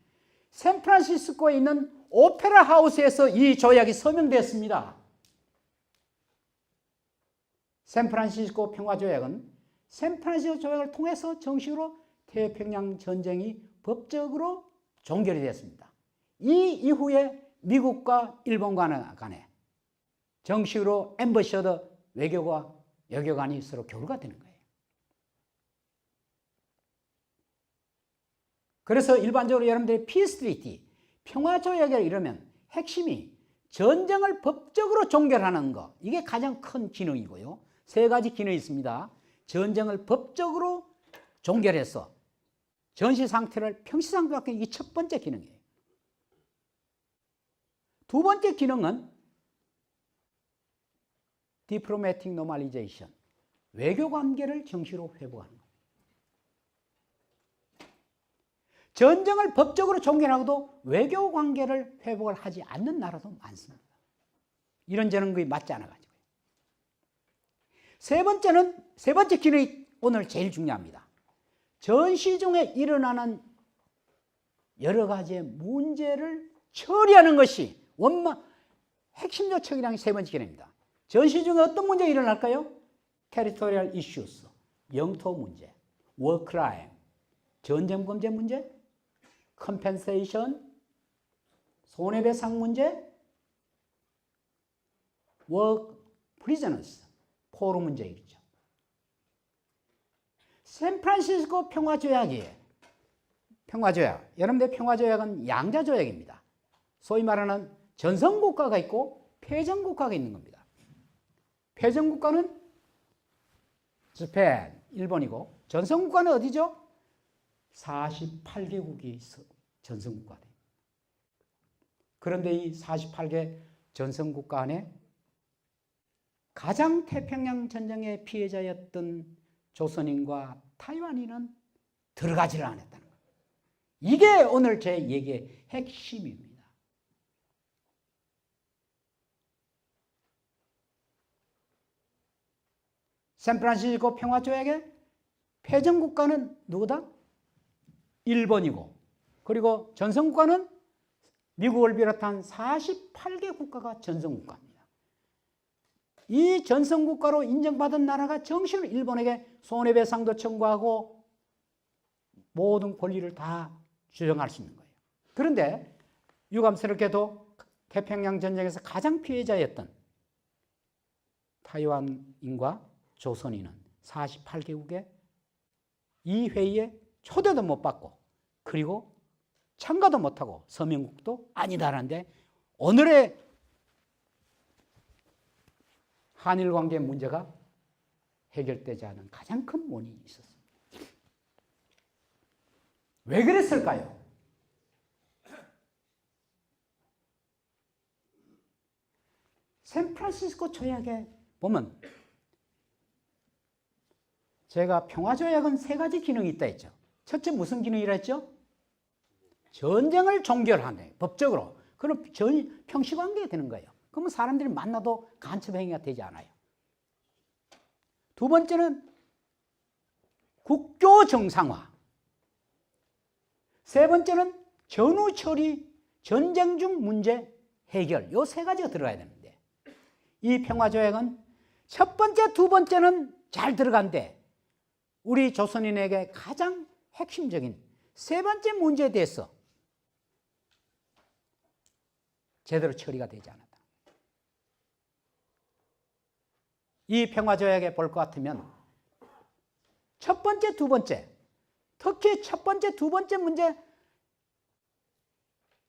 샌프란시스코에 있는 오페라 하우스에서 이 조약이 서명됐습니다. 샌프란시스코 평화조약은 샌프란시스코 조약을 통해서 정식으로 태평양 전쟁이 법적으로 종결이 됐습니다. 이 이후에 미국과 일본 간에 정식으로 엠버셔더 외교가 외교관이 서로 교류가 되는 거예요. 그래서 일반적으로 여러분들이 피스 트리티, 평화조약을 이러면 핵심이 전쟁을 법적으로 종결하는 것, 이게 가장 큰 기능이고요. 세 가지 기능이 있습니다. 전쟁을 법적으로 종결해서 전시 상태를 평시 상태로 바꾸는 게 첫 번째 기능이에요. 두 번째 기능은 디플로매틱 노멀리제이션, 외교 관계를 정식으로 회복하는 것. 전쟁을 법적으로 종결하고도 외교 관계를 회복을 하지 않는 나라도 많습니다. 이런 저런 것이 맞지 않아가지고요. 세 번째 기능이 오늘 제일 중요합니다. 전시 중에 일어나는 여러 가지의 문제를 처리하는 것이 핵심 요청이라는 게 세 번째 기능입니다. 전시 중에 어떤 문제가 일어날까요? Territorial issues, 영토 문제, war crime, 전쟁 범죄 문제, compensation, 손해배상 문제, war prisoners, 포로 문제이죠. 샌프란시스코 평화조약이에요. 평화조약. 여러분들 평화조약은 양자조약입니다. 소위 말하는 전성국가가 있고 패전국가가 있는 겁니다. 패전국가는 스페인, 일본이고 전성국가는 어디죠? 48개국이 전성국가입니다. 그런데 이 48개 전성국가 안에 가장 태평양 전쟁의 피해자였던 조선인과 타이완인은 들어가지를 않았다는 거예요. 이게 오늘 제 얘기의 핵심입니다. 샌프란시스코 평화조약의 패전국가는 누구다? 일본이고, 그리고 전성국가는 미국을 비롯한 48개 국가가 전성국가입니다. 이 전성국가로 인정받은 나라가 정식으로 일본에게 손해배상도 청구하고 모든 권리를 다 주장할 수 있는 거예요. 그런데 유감스럽게도 태평양 전쟁에서 가장 피해자였던 타이완인과 조선인은 48개국에 이 회의에 초대도 못 받고 그리고 참가도 못하고 서명국도 아니다라는데 오늘의 한일 관계 문제가 해결되지 않은 가장 큰 원인이 있었습니다. 왜 그랬을까요? 샌프란시스코 조약에 보면 제가 평화조약은 3가지 기능이 있다 했죠. 첫째 무슨 기능이라 했죠? 전쟁을 종결하네, 법적으로. 그럼 평시관계가 되는 거예요. 그러면 사람들이 만나도 간첩행위가 되지 않아요. 두 번째는 국교 정상화. 세 번째는 전후 처리, 전쟁 중 문제 해결. 이 3가지가 들어가야 되는데 이 평화조약은 첫 번째, 두 번째는 잘 들어간데 우리 조선인에게 가장 핵심적인 세 번째 문제에 대해서 제대로 처리가 되지 않았다. 이 평화조약에 볼 것 같으면 첫 번째, 두 번째, 특히 첫 번째, 두 번째 문제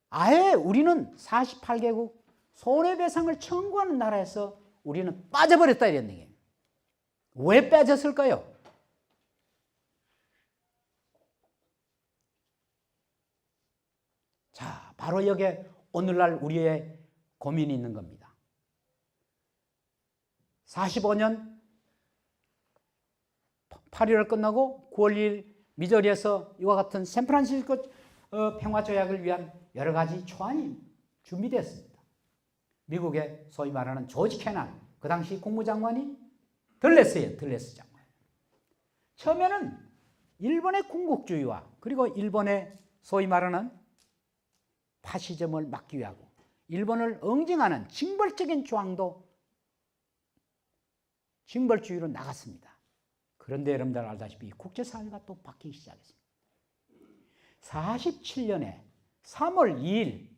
아예 우리는 48개국 손해배상을 청구하는 나라에서 우리는 빠져버렸다 이런 얘기예요. 왜 빠졌을까요? 자, 바로 여기에 오늘날 우리의 고민이 있는 겁니다. 45년 8.1월 끝나고 9월 2일 미저리에서 이와 같은 샌프란시스코 평화조약을 위한 여러 가지 초안이 준비됐습니다. 미국의 소위 말하는 조지 캐난, 그 당시 국무장관이 들레스예요. 들레스 장관. 처음에는 일본의 군국주의와 그리고 일본의 소위 말하는 파시즘을 막기 위하고 일본을 응징하는 징벌적인 조항도 징벌주의로 나갔습니다. 그런데 여러분들 알다시피 국제사회가 또 바뀌기 시작했습니다. 47년에 3월 2일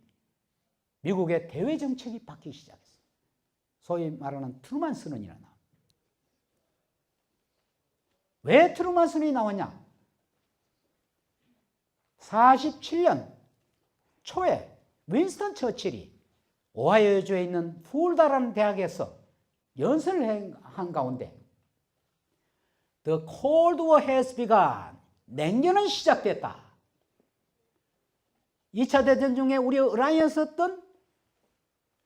미국의 대외정책이 바뀌기 시작했어요. 소위 말하는 트루만 선언이 나옵니다. 왜 트루만 선언이 나왔냐? 47년 초에 윈스턴 처칠이 오하이오주에 있는 풀다라는 대학에서 연설을 한 가운데 The Cold War has begun. 냉전은 시작됐다. 2차 대전 중에 우리의 얼라이언스였던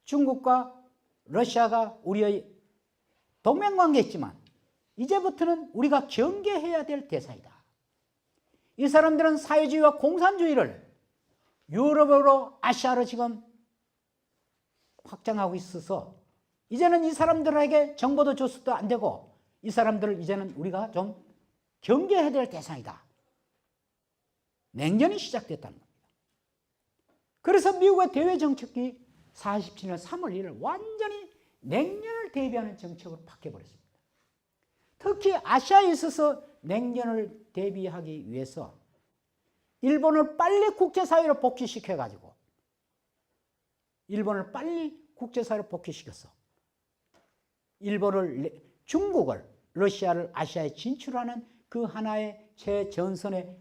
중국과 러시아가 우리의 동맹관계였지만 이제부터는 우리가 경계해야 될 대상이다. 이 사람들은 사회주의와 공산주의를 유럽으로 아시아로 지금 확장하고 있어서 이제는 이 사람들에게 정보도 줘서도 안 되고 이 사람들을 이제는 우리가 좀 경계해야 될 대상이다. 냉전이 시작됐다는 겁니다. 그래서 미국의 대외 정책이 47년 3월 1일 완전히 냉전을 대비하는 정책으로 바뀌어버렸습니다. 특히 아시아에 있어서 냉전을 대비하기 위해서 일본을 빨리 국제사회로 복귀시켜가지고 일본을 빨리 국제사회로 복귀시켰어. 중국을, 러시아를 아시아에 진출하는 그 하나의 최전선의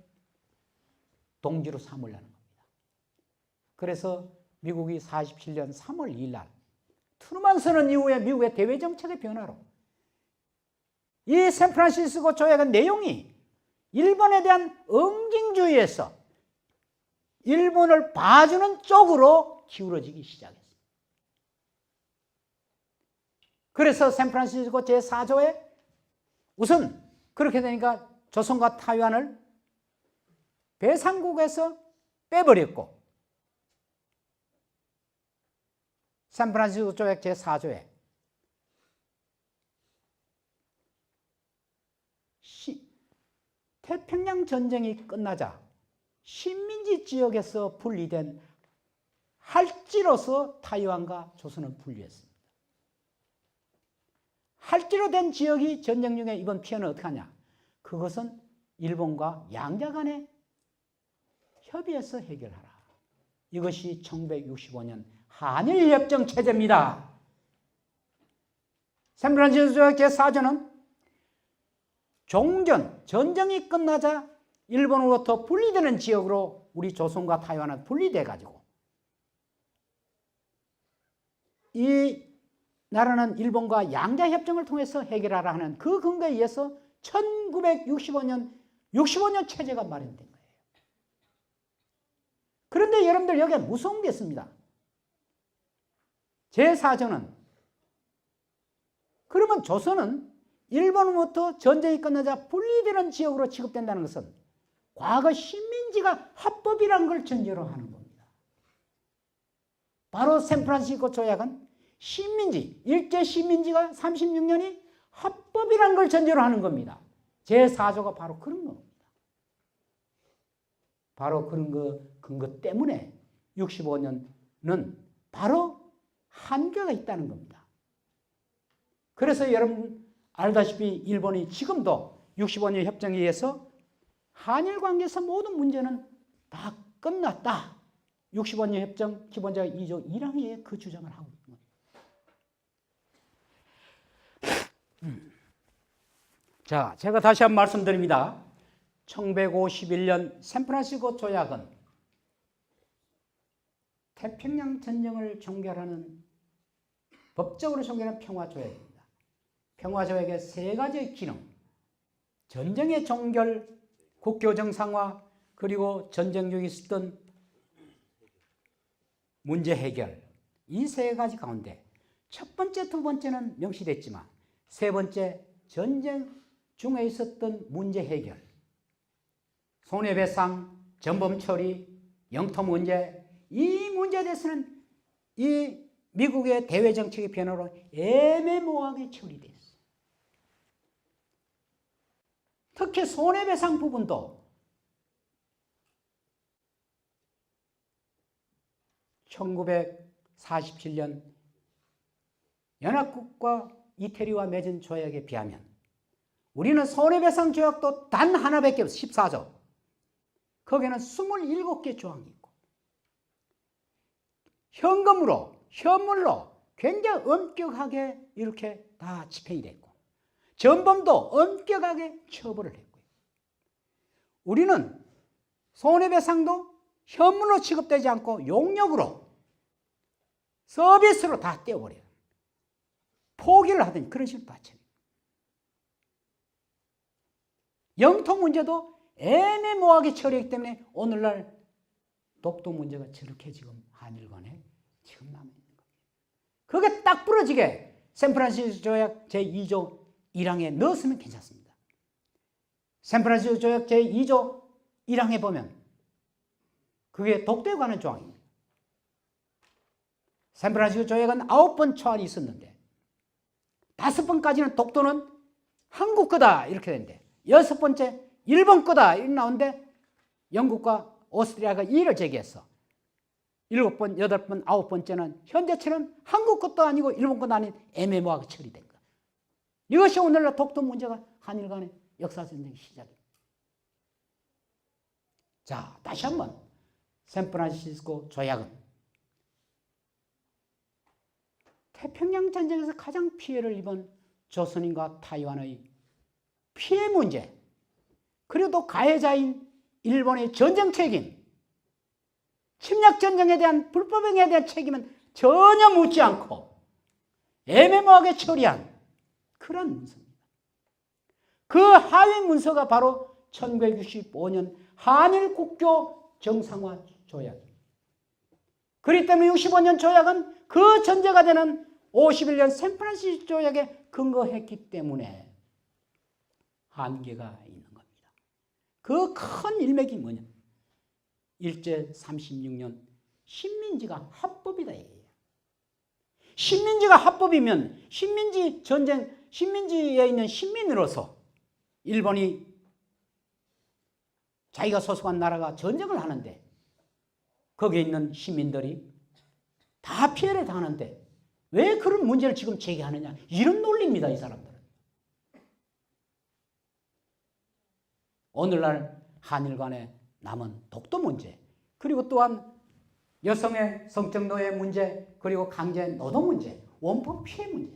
동지로 삼으려는 겁니다. 그래서 미국이 47년 3월 2일 날 트루만 선언 이후에 미국의 대외 정책의 변화로 이 샌프란시스코 조약의 내용이 일본에 대한 응징주의에서 일본을 봐주는 쪽으로 기울어지기 시작했습니다. 그래서 샌프란시스코 제4조에 우선 그렇게 되니까 조선과 타이완을 배상국에서 빼버렸고 샌프란시스코 조약 제4조에 태평양 전쟁이 끝나자 식민지 지역에서 분리된 할지로서 타이완과 조선은 분리했습니다. 할지로 된 지역이 전쟁 중에 이번 피해는 어떻게 하냐? 그것은 일본과 양자 간의 협의해서 해결하라. 이것이 1965년 한일협정 체제입니다. 샌프란시스코 조약 제4조는 종전, 전쟁이 끝나자 일본으로부터 분리되는 지역으로 우리 조선과 타이완은 분리돼 가지고 이 나라는 일본과 양자협정을 통해서 해결하라 하는 그 근거에 의해서 1965년 체제가 마련된 거예요. 그런데 여러분들 여기에 무서운 게 있습니다. 제4조는 그러면 조선은 일본으로부터 전쟁이 끝나자 분리되는 지역으로 취급된다는 것은 과거 식민지가 합법이라는 걸 전제로 하는 겁니다. 바로 샌프란시스코 조약은 식민지, 일제 식민지가 36년이 합법이라는 걸 전제로 하는 겁니다. 제4조가 바로 그런 겁니다. 바로 그런 근거 때문에 65년은 바로 한계가 있다는 겁니다. 그래서 여러분 알다시피 일본이 지금도 65년 협정에 의해서 한일 관계에서 모든 문제는 다 끝났다. 65년 협정 기본조약 2조 1항에 그 주장을 하고 있는 겁니다. 자, 제가 다시 한번 말씀드립니다. 1951년 샌프란시스코 조약은 태평양 전쟁을 종결하는 법적으로 종결하는 평화조약입니다. 평화조약의 세 가지의 기능, 전쟁의 종결, 국교 정상화, 그리고 전쟁 중에 있었던 문제 해결, 이 세 가지 가운데 첫 번째, 두 번째는 명시됐지만 세 번째, 전쟁 중에 있었던 문제 해결, 손해배상, 전범 처리, 영토 문제, 이 문제에 대해서는 이 미국의 대외 정책의 변화로 애매모호하게 처리됐어요. 특히 손해배상 부분도 1947년 연합국과 이태리와 맺은 조약에 비하면 우리는 손해배상 조약도 단 하나밖에 없어요. 14조. 거기에는 27개 조항이 있고 현금으로, 현물로 굉장히 엄격하게 이렇게 다 집행이 됐고 전범도 엄격하게 처벌을 했고요. 우리는 손해배상도 현물로 취급되지 않고 용역으로 서비스로 다 떼어버려요. 포기를 하든 그런 식으로 다 처리해요. 영토 문제도 애매모호하게 처리했기 때문에 오늘날 독도 문제가 저렇게 지금 한일 간에 지금 남아있는 겁니다. 그게 딱 부러지게 샌프란시스코 조약 제2조 1항에 넣었으면 괜찮습니다. 샌프란시스코 조약 제2조 1항에 보면 그게 독도에 관한 조항입니다. 샌프란시스코 조약은 9번 초안이 있었는데 5번까지는 독도는 한국 거다 이렇게 되는데 6번째 일본 거다 이렇게 나오는데 영국과 오스트리아가 이의를 제기했어. 7번, 8번, 9번째는 현재처럼 한국 것도 아니고 일본 것도 아닌 애매모호하게 처리된 거. 이것이 오늘날 독도 문제가 한일 간의 역사전쟁의 시작입니다. 자, 다시 한번 샌프란시스코 조약은 태평양 전쟁에서 가장 피해를 입은 조선인과 타이완의 피해 문제, 그리고 또 가해자인 일본의 전쟁 책임, 침략 전쟁에 대한 불법행위에 대한 책임은 전혀 묻지 않고 애매모호하게 처리한 그런 문서입니다. 그 하위 문서가 바로 1965년 한일 국교 정상화 조약입니다. 그렇기 때문에 65년 조약은 그 전제가 되는 51년 샌프란시스코 조약에 근거했기 때문에 한계가 있는 겁니다. 그 큰 일맥이 뭐냐? 일제 36년 식민지가 합법이다 이거예요. 식민지가 합법이면 식민지 전쟁, 식민지에 있는 식민으로서 일본이 자기가 소속한 나라가 전쟁을 하는데 거기에 있는 시민들이 다 피해를 당하는데 왜 그런 문제를 지금 제기하느냐, 이런 논리입니다. 이 사람들은. 오늘날 한일 간에 남은 독도 문제, 그리고 또한 여성의 성적 노예 문제, 그리고 강제 노동 문제, 원법 피해 문제,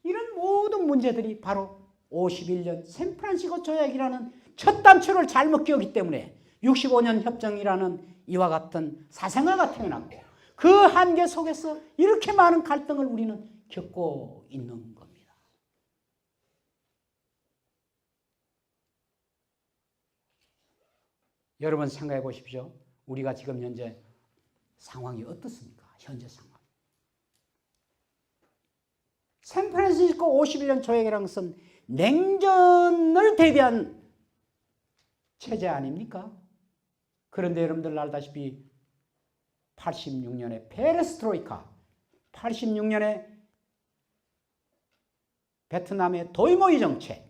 이런 모든 문제들이 바로 51년 샌프란시스코 조약이라는 첫 단추를 잘못 끼웠기 때문에 65년 협정이라는 이와 같은 사생아가 태어났고, 그 한계 속에서 이렇게 많은 갈등을 우리는 겪고 있는 겁니다. 여러분 생각해 보십시오. 우리가 지금 현재 상황이 어떻습니까? 현재 상황. 샌프란시스코 51년 조약이라는 것은 냉전을 대비한 체제 아닙니까? 그런데 여러분들 알다시피 86년에 페레스트로이카, 86년에 베트남의 도이모이 정책,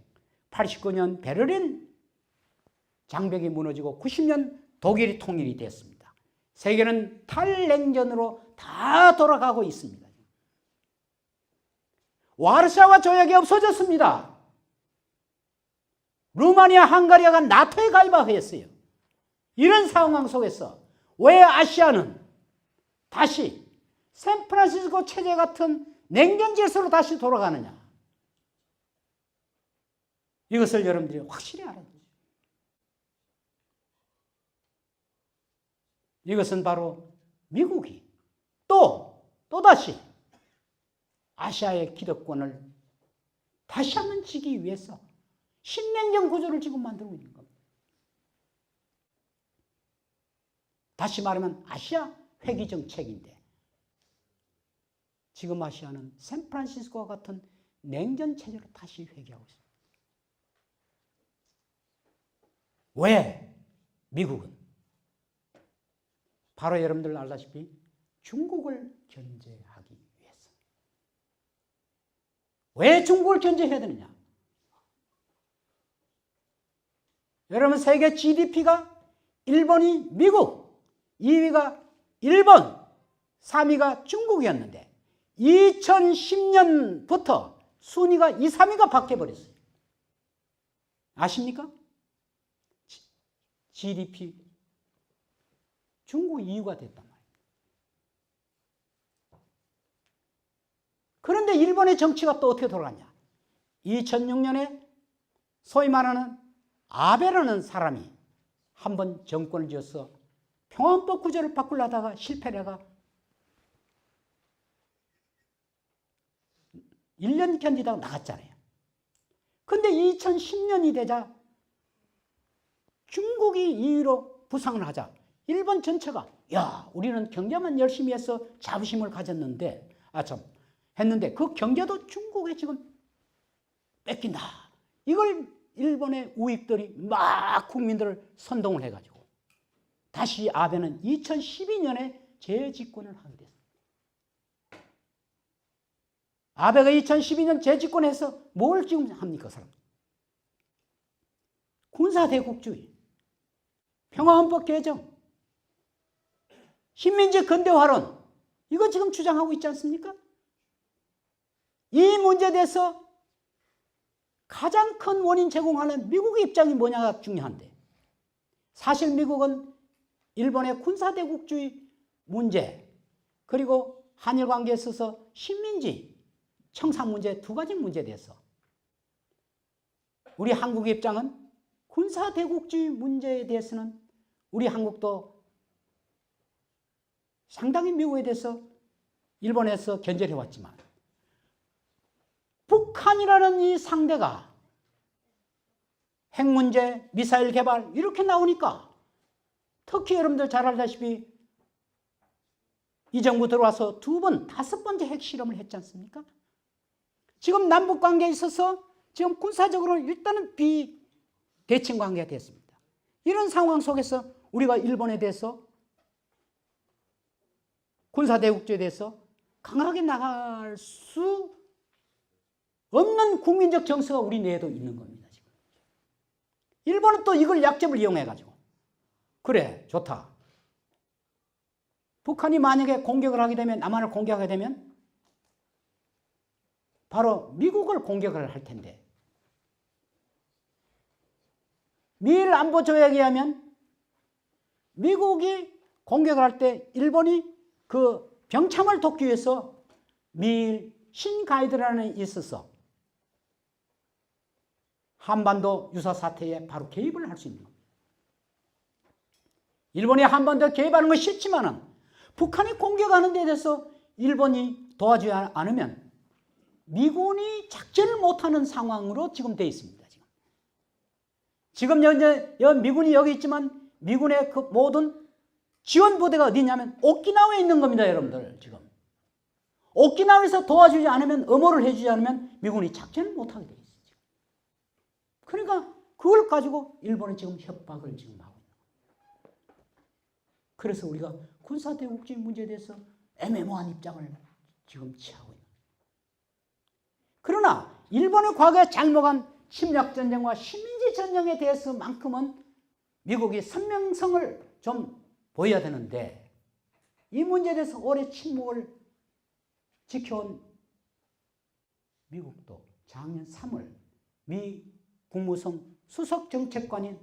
89년 베를린 장벽이 무너지고 90년 독일이 통일이 됐습니다. 세계는 탈냉전으로 다 돌아가고 있습니다. 와르샤와 조약이 없어졌습니다. 루마니아, 헝가리아가 나토에 가입하였어요. 이런 상황 속에서 왜 아시아는 다시 샌프란시스코 체제 같은 냉전 질서로 다시 돌아가느냐? 이것을 여러분들이 확실히 알아야 돼요. 이것은 바로 미국이 또다시 아시아의 기득권을 다시 한번 지기 위해서 신냉전 구조를 지금 만들고 있는 겁니다. 다시 말하면 아시아 회귀 정책인데, 지금 아시아는 샌프란시스코와 같은 냉전 체제로 다시 회귀하고 있습니다. 왜? 미국은 바로 여러분들 알다시피 중국을 견제하기 위해서. 왜 중국을 견제해야 되느냐? 여러분, 세계 GDP가 1번이 미국, 2위가 일본, 3위가 중국이었는데 2010년부터 순위가 2, 3위가 바뀌어버렸어요. 아십니까? GDP 중국 2위가 됐단 말이에요. 그런데 일본의 정치가 또 어떻게 돌아갔냐? 2006년에 소위 말하는 아베라는 사람이 한번 정권을 쥐어서 평화헌법 구조를 바꾸려다가 실패를 해가 1년 견디다가 나갔잖아요. 근데 2010년이 되자 중국이 2위로 부상을 하자 일본 전체가 우리는 경제만 열심히 해서 자부심을 가졌는데 했는데 그 경제도 중국에 지금 뺏긴다. 이걸 일본의 우익들이 막 국민들을 선동을 해가지고 다시 아베는 2012년에 재집권을 하게 됐습니다. 아베가 2012년 재집권해서 뭘 지금 합니까, 사람? 군사대국주의, 평화헌법 개정, 식민지 근대화론, 이거 지금 주장하고 있지 않습니까? 이 문제에 대해서 가장 큰 원인 제공하는 미국의 입장이 뭐냐가 중요한데, 사실 미국은 일본의 군사대국주의 문제, 그리고 한일 관계에 있어서 식민지 청산 문제, 두 가지 문제에 대해서 우리 한국의 입장은 군사대국주의 문제에 대해서는 우리 한국도 상당히 미국에 대해서 일본에서 견제를 해왔지만, 북한이라는 이 상대가 핵 문제, 미사일 개발 이렇게 나오니까, 특히 여러분들 잘 알다시피 이 정부 들어와서 2번, 5번째 핵실험을 했지 않습니까? 지금 남북관계에 있어서 지금 군사적으로 일단은 비대칭 관계가 됐습니다. 이런 상황 속에서 우리가 일본에 대해서 군사대국주의에 대해서 강하게 나갈 수 없는 국민적 정서가 우리 내에도 있는 겁니다. 지금. 일본은 또 이걸 약점을 이용해가지고 그래, 좋다. 북한이 만약에 공격을 하게 되면, 남한을 공격하게 되면 바로 미국을 공격을 할 텐데, 미일 안보 조약에 의하면 미국이 공격을 할 때 일본이 그 병참을 돕기 위해서 미일 신가이드라는 게 있어서 한반도 유사 사태에 바로 개입을 할 수 있는 겁니다. 일본이 한반도에 개입하는 건 싫지만은 북한이 공격하는 데 대해서 일본이 도와주지 않으면 미군이 작전을 못하는 상황으로 지금 되어 있습니다. 지금 현재 미군이 여기 있지만 미군의 그 모든 지원 부대가 어디 있냐면 오키나와에 있는 겁니다, 여러분들. 지금 오키나와에서 도와주지 않으면, 엄호를 해주지 않으면 미군이 작전을 못하게 되어 있어요. 지금. 그러니까 그걸 가지고 일본은 지금 협박을 지금 하고 있는 거예요. 그래서 우리가 군사대국주의 문제에 대해서 애매모호한 입장을 지금 취하고 있는 거예요. 그러나 일본의 과거에 잘못한 침략전쟁과 식민지전쟁에 대해서만큼은 미국이 선명성을 좀 보여야 되는데, 이 문제에 대해서 오래 침묵을 지켜온 미국도 작년 3월 미 국무성 수석정책관인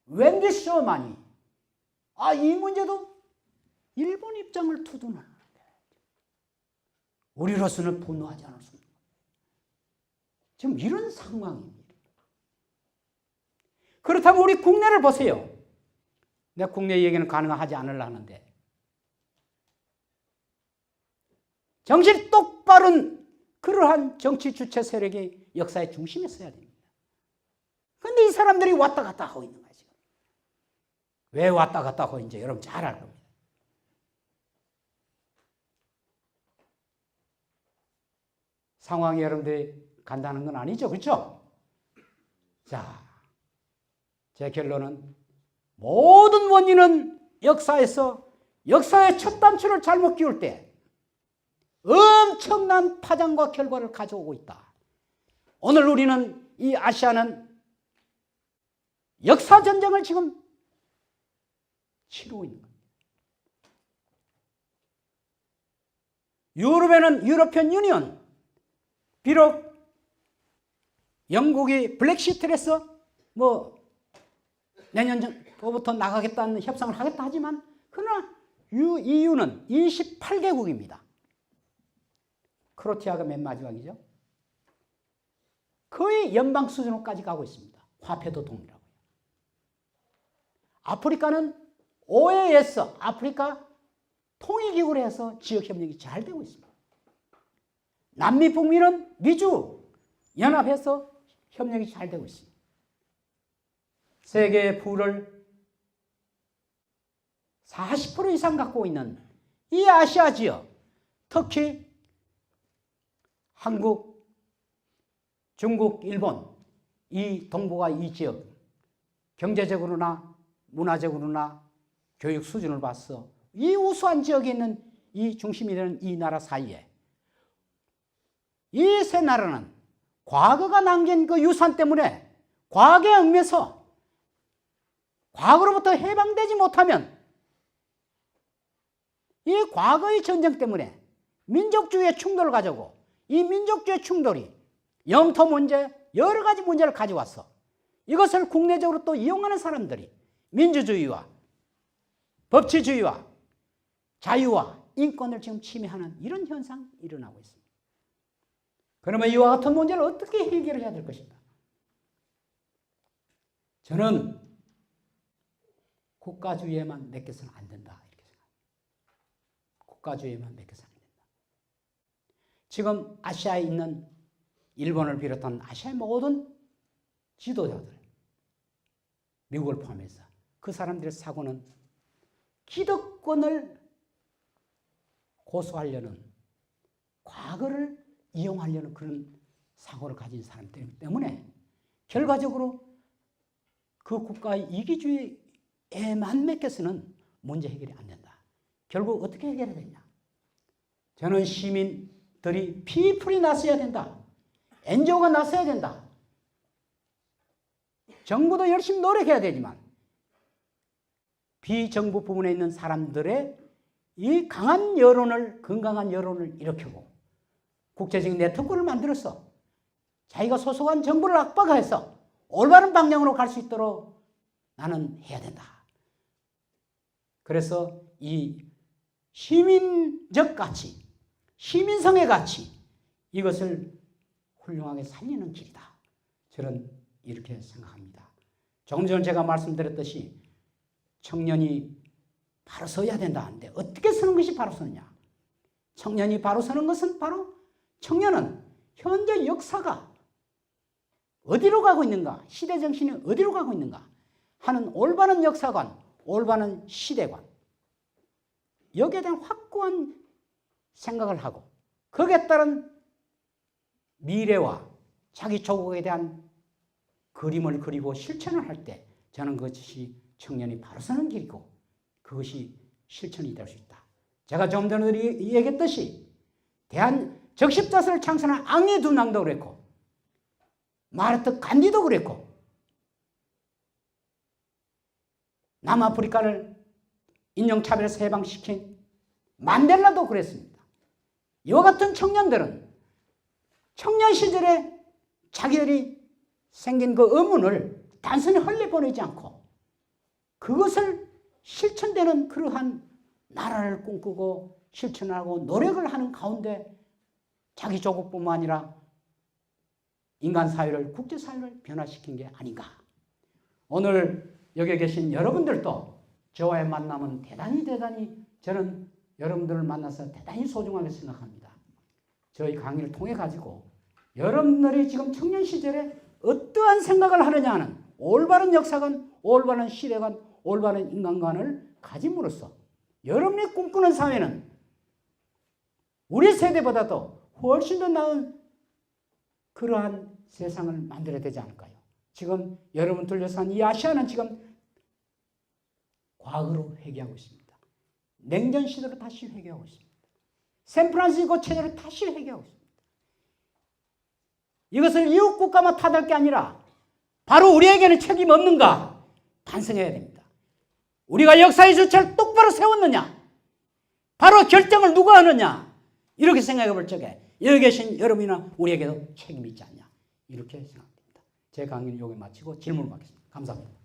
웬디 셔먼이 이 문제도 일본 입장을 두둔하는데 우리로서는 분노하지 않을 수 없는 거예요. 지금 이런 상황입니다. 그렇다면 우리 국내를 보세요. 내가 국내 얘기는 가능하지 않으려 하는데, 정신 똑바른 그러한 정치 주체 세력이 역사의 중심에 서야 됩니다. 그런데 이 사람들이 왔다 갔다 하고 있는 거죠. 왜 왔다 갔다 하고 있는지 여러분 잘 알 겁니다. 상황이 여러분들이 간다는 건 아니죠. 그렇죠? 자, 제 결론은 모든 원인은 역사의 첫 단추를 잘못 끼울 때 엄청난 파장과 결과를 가져오고 있다. 오늘 우리는 이 아시아는 역사전쟁을 지금 치르고 있는 겁니다. 유럽에는 유러피언 유니언, 비록 영국이 브렉시트를 해서 내년 전부터 나가겠다는 협상을 하겠다 하지만, 그러나 EU는 28개국입니다. 크로아티아가 맨 마지막이죠. 거의 연방 수준으로까지 가고 있습니다. 화폐도 동일하고요. 아프리카는 OAS, 아프리카 통일기구를 해서 지역협력이 잘 되고 있습니다. 남미, 북미는 미주 연합해서 협력이 잘 되고 있습니다. 세계의 부를 40% 이상 갖고 있는 이 아시아 지역, 특히 한국, 중국, 일본, 이 동북아 이 지역, 경제적으로나 문화적으로나 교육 수준을 봐서 이 우수한 지역에 있는 이 중심이 되는 이 나라 사이에 이 세 나라는 과거가 남긴 그 유산 때문에 과거에 얽매서 과거로부터 해방되지 못하면 이 과거의 전쟁 때문에 민족주의의 충돌을 가지고 이 민족주의 충돌이 영토 문제, 여러 가지 문제를 가져왔어. 이것을 국내적으로 또 이용하는 사람들이 민주주의와 법치주의와 자유와 인권을 지금 침해하는 이런 현상이 일어나고 있습니다. 그러면 이와 같은 문제를 어떻게 해결을 해야 될 것인가? 저는 국가주의에만 맡겨서는 안 된다, 이렇게 생각합니다. 국가주의에만 맡겨서는 안 된다. 지금 아시아에 있는 일본을 비롯한 아시아의 모든 지도자들, 미국을 포함해서 그 사람들의 사고는 기득권을 고수하려는, 과거를 이용하려는 그런 사고를 가진 사람들 때문에 결과적으로 그 국가의 이기주의에만 맡겨서는 문제 해결이 안 된다. 결국 어떻게 해결해야 되냐? 저는 시민들이 피플이 나서야 된다. NGO가 나서야 된다. 정부도 열심히 노력해야 되지만 비정부 부분에 있는 사람들의 이 강한 여론을, 건강한 여론을 일으키고 국제적인 네트워크를 만들어서 자기가 소속한 정부를 압박해서 올바른 방향으로 갈 수 있도록 나는 해야 된다. 그래서 이 시민적 가치, 시민성의 가치, 이것을 훌륭하게 살리는 길이다. 저는 이렇게 생각합니다. 조금 전에 제가 말씀드렸듯이 청년이 바로 서야 된다 하는데 어떻게 서는 것이 바로 서느냐? 청년이 바로 서는 것은 바로 청년은 현재 역사가 어디로 가고 있는가? 시대 정신이 어디로 가고 있는가? 하는 올바른 역사관, 올바른 시대관, 여기에 대한 확고한 생각을 하고 거기에 따른 미래와 자기 조국에 대한 그림을 그리고 실천을 할 때 저는 그것이 청년이 바로 서는 길이고 그것이 실천이 될 수 있다. 제가 좀 전에 얘기했듯이 대한 적십자설을 창설한 앙리 두낭도 그랬고 마르트 간디도 그랬고 남아프리카를 인종차별에서 해방시킨 만델라도 그랬습니다. 이와 같은 청년들은 청년 시절에 자기들이 생긴 그 의문을 단순히 흘려보내지 않고 그것을 실천되는 그러한 나라를 꿈꾸고 실천하고 노력을 하는 가운데 자기 조국뿐만 아니라 인간 사회를, 국제 사회를 변화시킨 게 아닌가. 오늘 여기 계신 여러분들도 저와의 만남은 대단히 저는 여러분들을 만나서 대단히 소중하게 생각합니다. 저희 강의를 통해 가지고 여러분들이 지금 청년 시절에 어떠한 생각을 하느냐 하는 올바른 역사관, 올바른 시대관, 올바른 인간관을 가짐으로써 여러분이 꿈꾸는 사회는 우리 세대보다도 훨씬 더 나은 그러한 세상을 만들어야 되지 않을까요? 지금 여러분 둘러싼 이 아시아는 지금 과거로 회귀하고 있습니다. 냉전 시대로 다시 회귀하고 있습니다. 샌프란시스코 체제로 다시 회귀하고 있습니다. 이것을 이웃 국가만 탓할 게 아니라 바로 우리에게는 책임 없는가 반성해야 됩니다. 우리가 역사의 주체를 똑바로 세웠느냐? 바로 결정을 누가 하느냐? 이렇게 생각해 볼 적에 여기 계신 여러분이나 우리에게도 책임이 있지 않냐? 이렇게 생각합니다. 제 강의는 여기 마치고 질문을 받겠습니다. 감사합니다.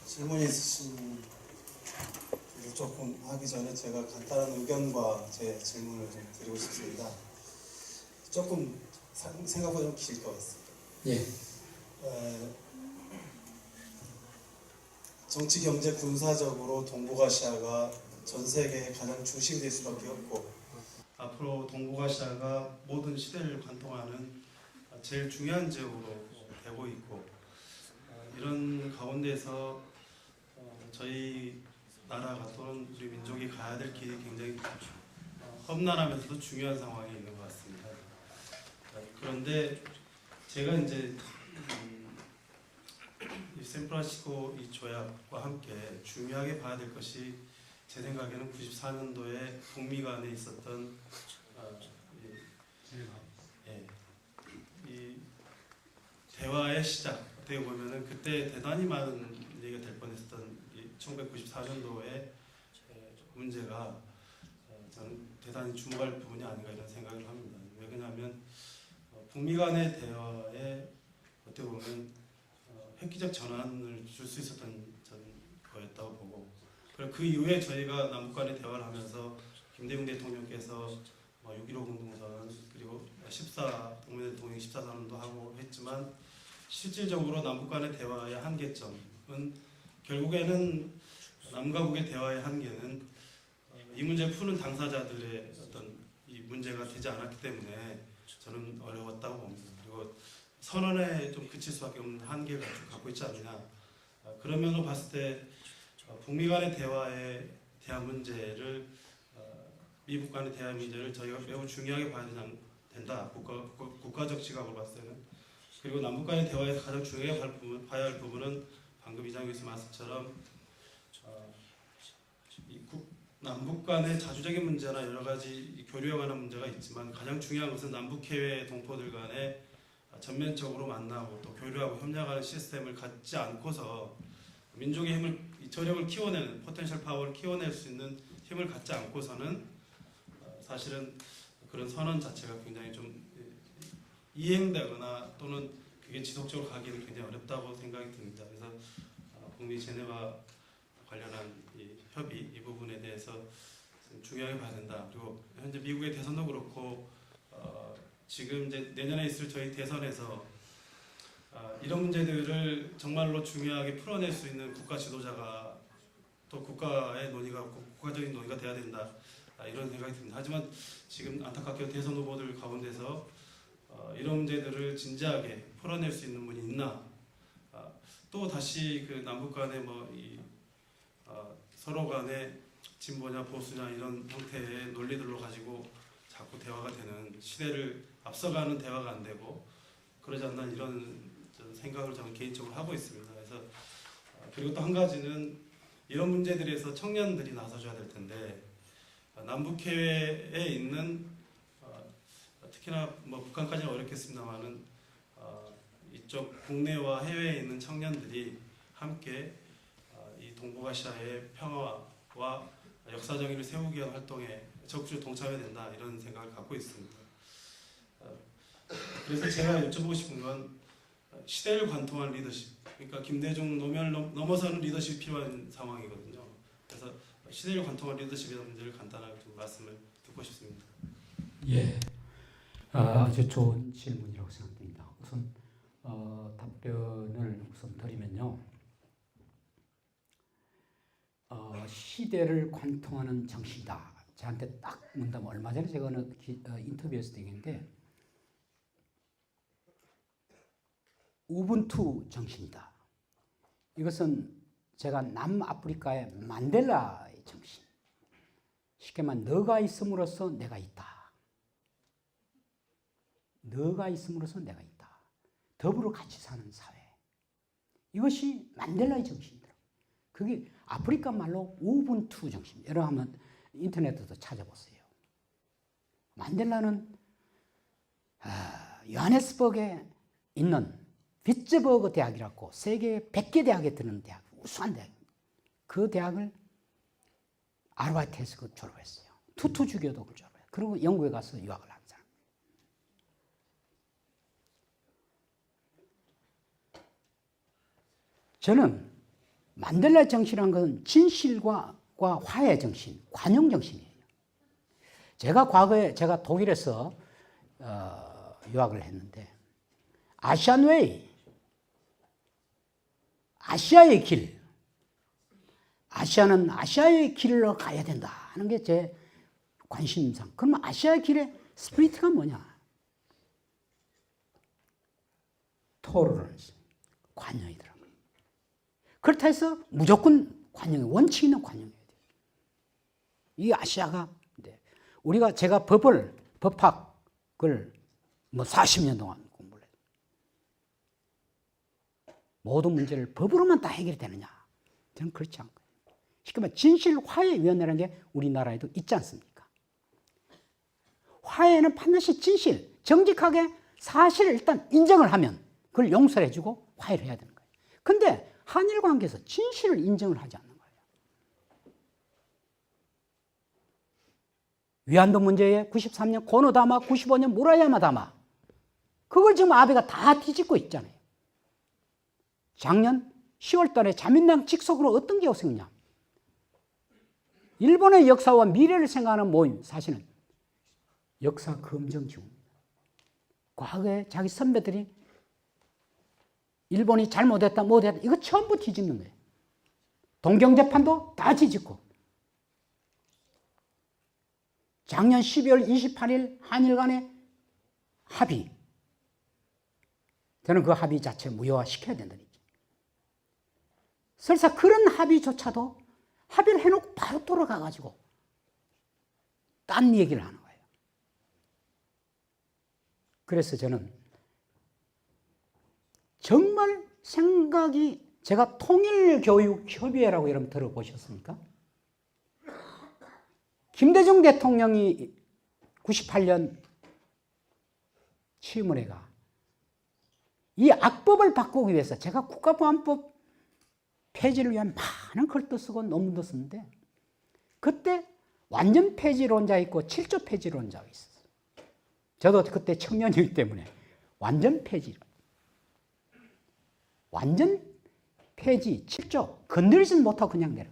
질문이 있으신 분을 조금 하기 전에 제가 간단한 의견과 제 질문을 좀 드리고 싶습니다. 조금 생각보다 좀 길 것 같습니다. 예. 정치, 경제, 군사적으로 동북아시아가 전 세계의 가장 중심이 될 수밖에 없고 앞으로 동북아시아가 모든 시대를 관통하는 제일 중요한 지역으로 되고 있고 이런 가운데서 저희 나라가 또는 우리 민족이 가야 될 길이 굉장히 험난하면서도 중요한 상황에 있는 것 같습니다. 그런데 제가 이제 이 샌프란시스코 이 조약과 함께 중요하게 봐야 될 것이 제 생각에는 94년도에 북미 간에 있었던 이 대화의 시작. 어떻게 보면은 그때 대단히 많은 얘기가 될 뻔했었던 1994년도의 문제가 저는 대단히 주목할 부분이 아닌가 이런 생각을 합니다. 왜냐하면 북미 간의 대화에 어떻게 보면 획기적 전환을 줄 수 있었던 거였다고 보고 그리고 그 이후에 저희가 남북 간의 대화를 하면서 김대중 대통령께서 6.15 공동선언 그리고 14 동맹 대통령 14선언도 하고 했지만 실질적으로 남북 간의 대화의 한계점은 결국에는 남과 북의 대화의 한계는 이 문제 푸는 당사자들의 어떤 이 문제가 되지 않았기 때문에 저는 어려웠다고 봅니다. 그리고 선언에 좀 그칠 수밖에 없는 한계가 좀 갖고 있지 않느냐. 그런 면으로 봤을 때 북미 간의 대화에 대한 문제를 미북 간의 대화 문제를 저희가 매우 중요하게 봐야 된다. 국가적 지각으로 봤을 때는. 그리고 남북 간의 대화에서 가장 중요하게 봐야 할 부분은 방금 이장 교수 말씀처럼 남북 간의 자주적인 문제나 여러 가지 교류에 관한 문제가 있지만 가장 중요한 것은 남북 해외 동포들 간에 전면적으로 만나고 또 교류하고 협력하는 시스템을 갖지 않고서 민족의 힘을 저력을 키워내는 포텐셜 파워를 키워낼 수 있는 힘을 갖지 않고서는 사실은 그런 선언 자체가 굉장히 좀 이행되거나 또는 그게 지속적으로 가기는 굉장히 어렵다고 생각이 듭니다. 그래서 북미 제네바 관련한 이 협의 이 부분에 대해서 좀 중요하게 봐야 된다. 그리고 현재 미국의 대선도 그렇고 지금 이제 내년에 있을 저희 대선에서 이런 문제들을 정말로 중요하게 풀어낼 수 있는 국가 지도자가 또 국가의 논의가 국가적인 논의가 돼야 된다. 이런 생각이 듭니다. 하지만 지금 안타깝게 대선 후보들 가운데서 이런 문제들을 진지하게 풀어낼 수 있는 분이 있나? 또 다시 그 남북 간의 서로 간의 진보냐 보수냐 이런 형태의 논리들로 가지고 자꾸 대화가 되는 시대를 앞서가는 대화가 안 되고 그러지 않나 이런 생각을 저는 개인적으로 하고 있습니다. 그래서 그리고 또 한 가지는 이런 문제들에서 청년들이 나서줘야 될 텐데 남북 해외에 있는 특히나 뭐 북한까지는 어렵겠습니다만은 이쪽 국내와 해외에 있는 청년들이 함께 이 동북아시아의 평화와 역사 정의를 세우기 위한 활동에 적극적으로 동참해야 된다 이런 생각을 갖고 있습니다. 그래서 제가 여쭤보고 싶은 건 시대를 관통한 리더십, 그러니까 김대중 노면을 넘어서는 리더십이 필요한 상황이거든요. 그래서 시대를 관통한 리더십이라는 문제를 간단하게 좀 말씀을 듣고 싶습니다. 예, 아주 좋은 질문이라고 생각됩니다. 우선 답변을 우선 드리면요. 시대를 관통하는 정신이다. 저한테 딱 문다면 얼마 전에 제가 어느 인터뷰에서 얘기했는데 우분투 정신이다. 이것은 제가 남아프리카의 만델라의 정신. 쉽게 말하면 너가 있음으로써 내가 있다. 너가 있음으로써 내가 있다. 더불어 같이 사는 사회. 이것이 만델라의 정신이더라고요. 그게 아프리카 말로 우분투 정신. 여러분 한번 인터넷에도 찾아보세요. 만델라는 요하네스버그에 있는 비츠버그 대학이라고 세계 100개 대학에 드는 대학, 우수한 대학입니다. 그 대학을 아르바이트해서 졸업했어요. 투투주교도 졸업해요. 그리고 영국에 가서 유학을 한 사람. 저는 만델라 정신이라는 것은 진실과 화해 정신, 관용 정신이에요. 제가 과거에 제가 독일에서 유학을 했는데 아시안웨이, 아시아의 길, 아시아는 아시아의 길로 가야 된다 하는 게 제 관심상. 그러면 아시아의 길의 스피리트가 뭐냐? 토러런스, 관용이더라고요. 그렇다 해서 무조건 관용이, 원칙 있는 관용이어야 돼요. 이 아시아가, 제가 법학을 뭐 40년 동안 공부를 해요. 모든 문제를 법으로만 다 해결이 되느냐? 저는 그렇지 않고요. 쉽게 말해 진실화해위원회라는 게 우리나라에도 있지 않습니까? 화해는 반드시 진실, 정직하게 사실을 일단 인정을 하면 그걸 용서를 해주고 화해를 해야 되는 거예요. 근데 한일 관계에서 진실을 인정을 하지 않는 거예요. 위안도 문제에 93년 고노다마, 95년 무라야마 다마. 그걸 지금 아베가 다 뒤집고 있잖아요. 작년 10월 달에 자민당 직속으로 어떤 게 생겼냐? 일본의 역사와 미래를 생각하는 모임, 사실은 역사 검증지구입니다. 과거에 자기 선배들이 일본이 잘못했다, 못했다, 이거 전부 뒤집는 거예요. 동경재판도 다 뒤집고. 작년 12월 28일 한일 간의 합의. 저는 그 합의 자체 무효화시켜야 된다는 얘기죠. 설사 그런 합의조차도 합의를 해놓고 바로 돌아가가지고 딴 얘기를 하는 거예요. 그래서 저는 정말 생각이, 제가 통일교육협의회라고 여러분 들어보셨습니까? 김대중 대통령이 98년 취임을 해가 이 악법을 바꾸기 위해서 제가 국가보안법 폐지를 위한 많은 글도 쓰고 논문도 쓰는데 그때 완전 폐지론자 있고 7조 폐지론자가 있었어요. 저도 그때 청년이기 때문에 완전 폐지. 완전 폐지 7조. 건드리지는 못하고 그냥 내려.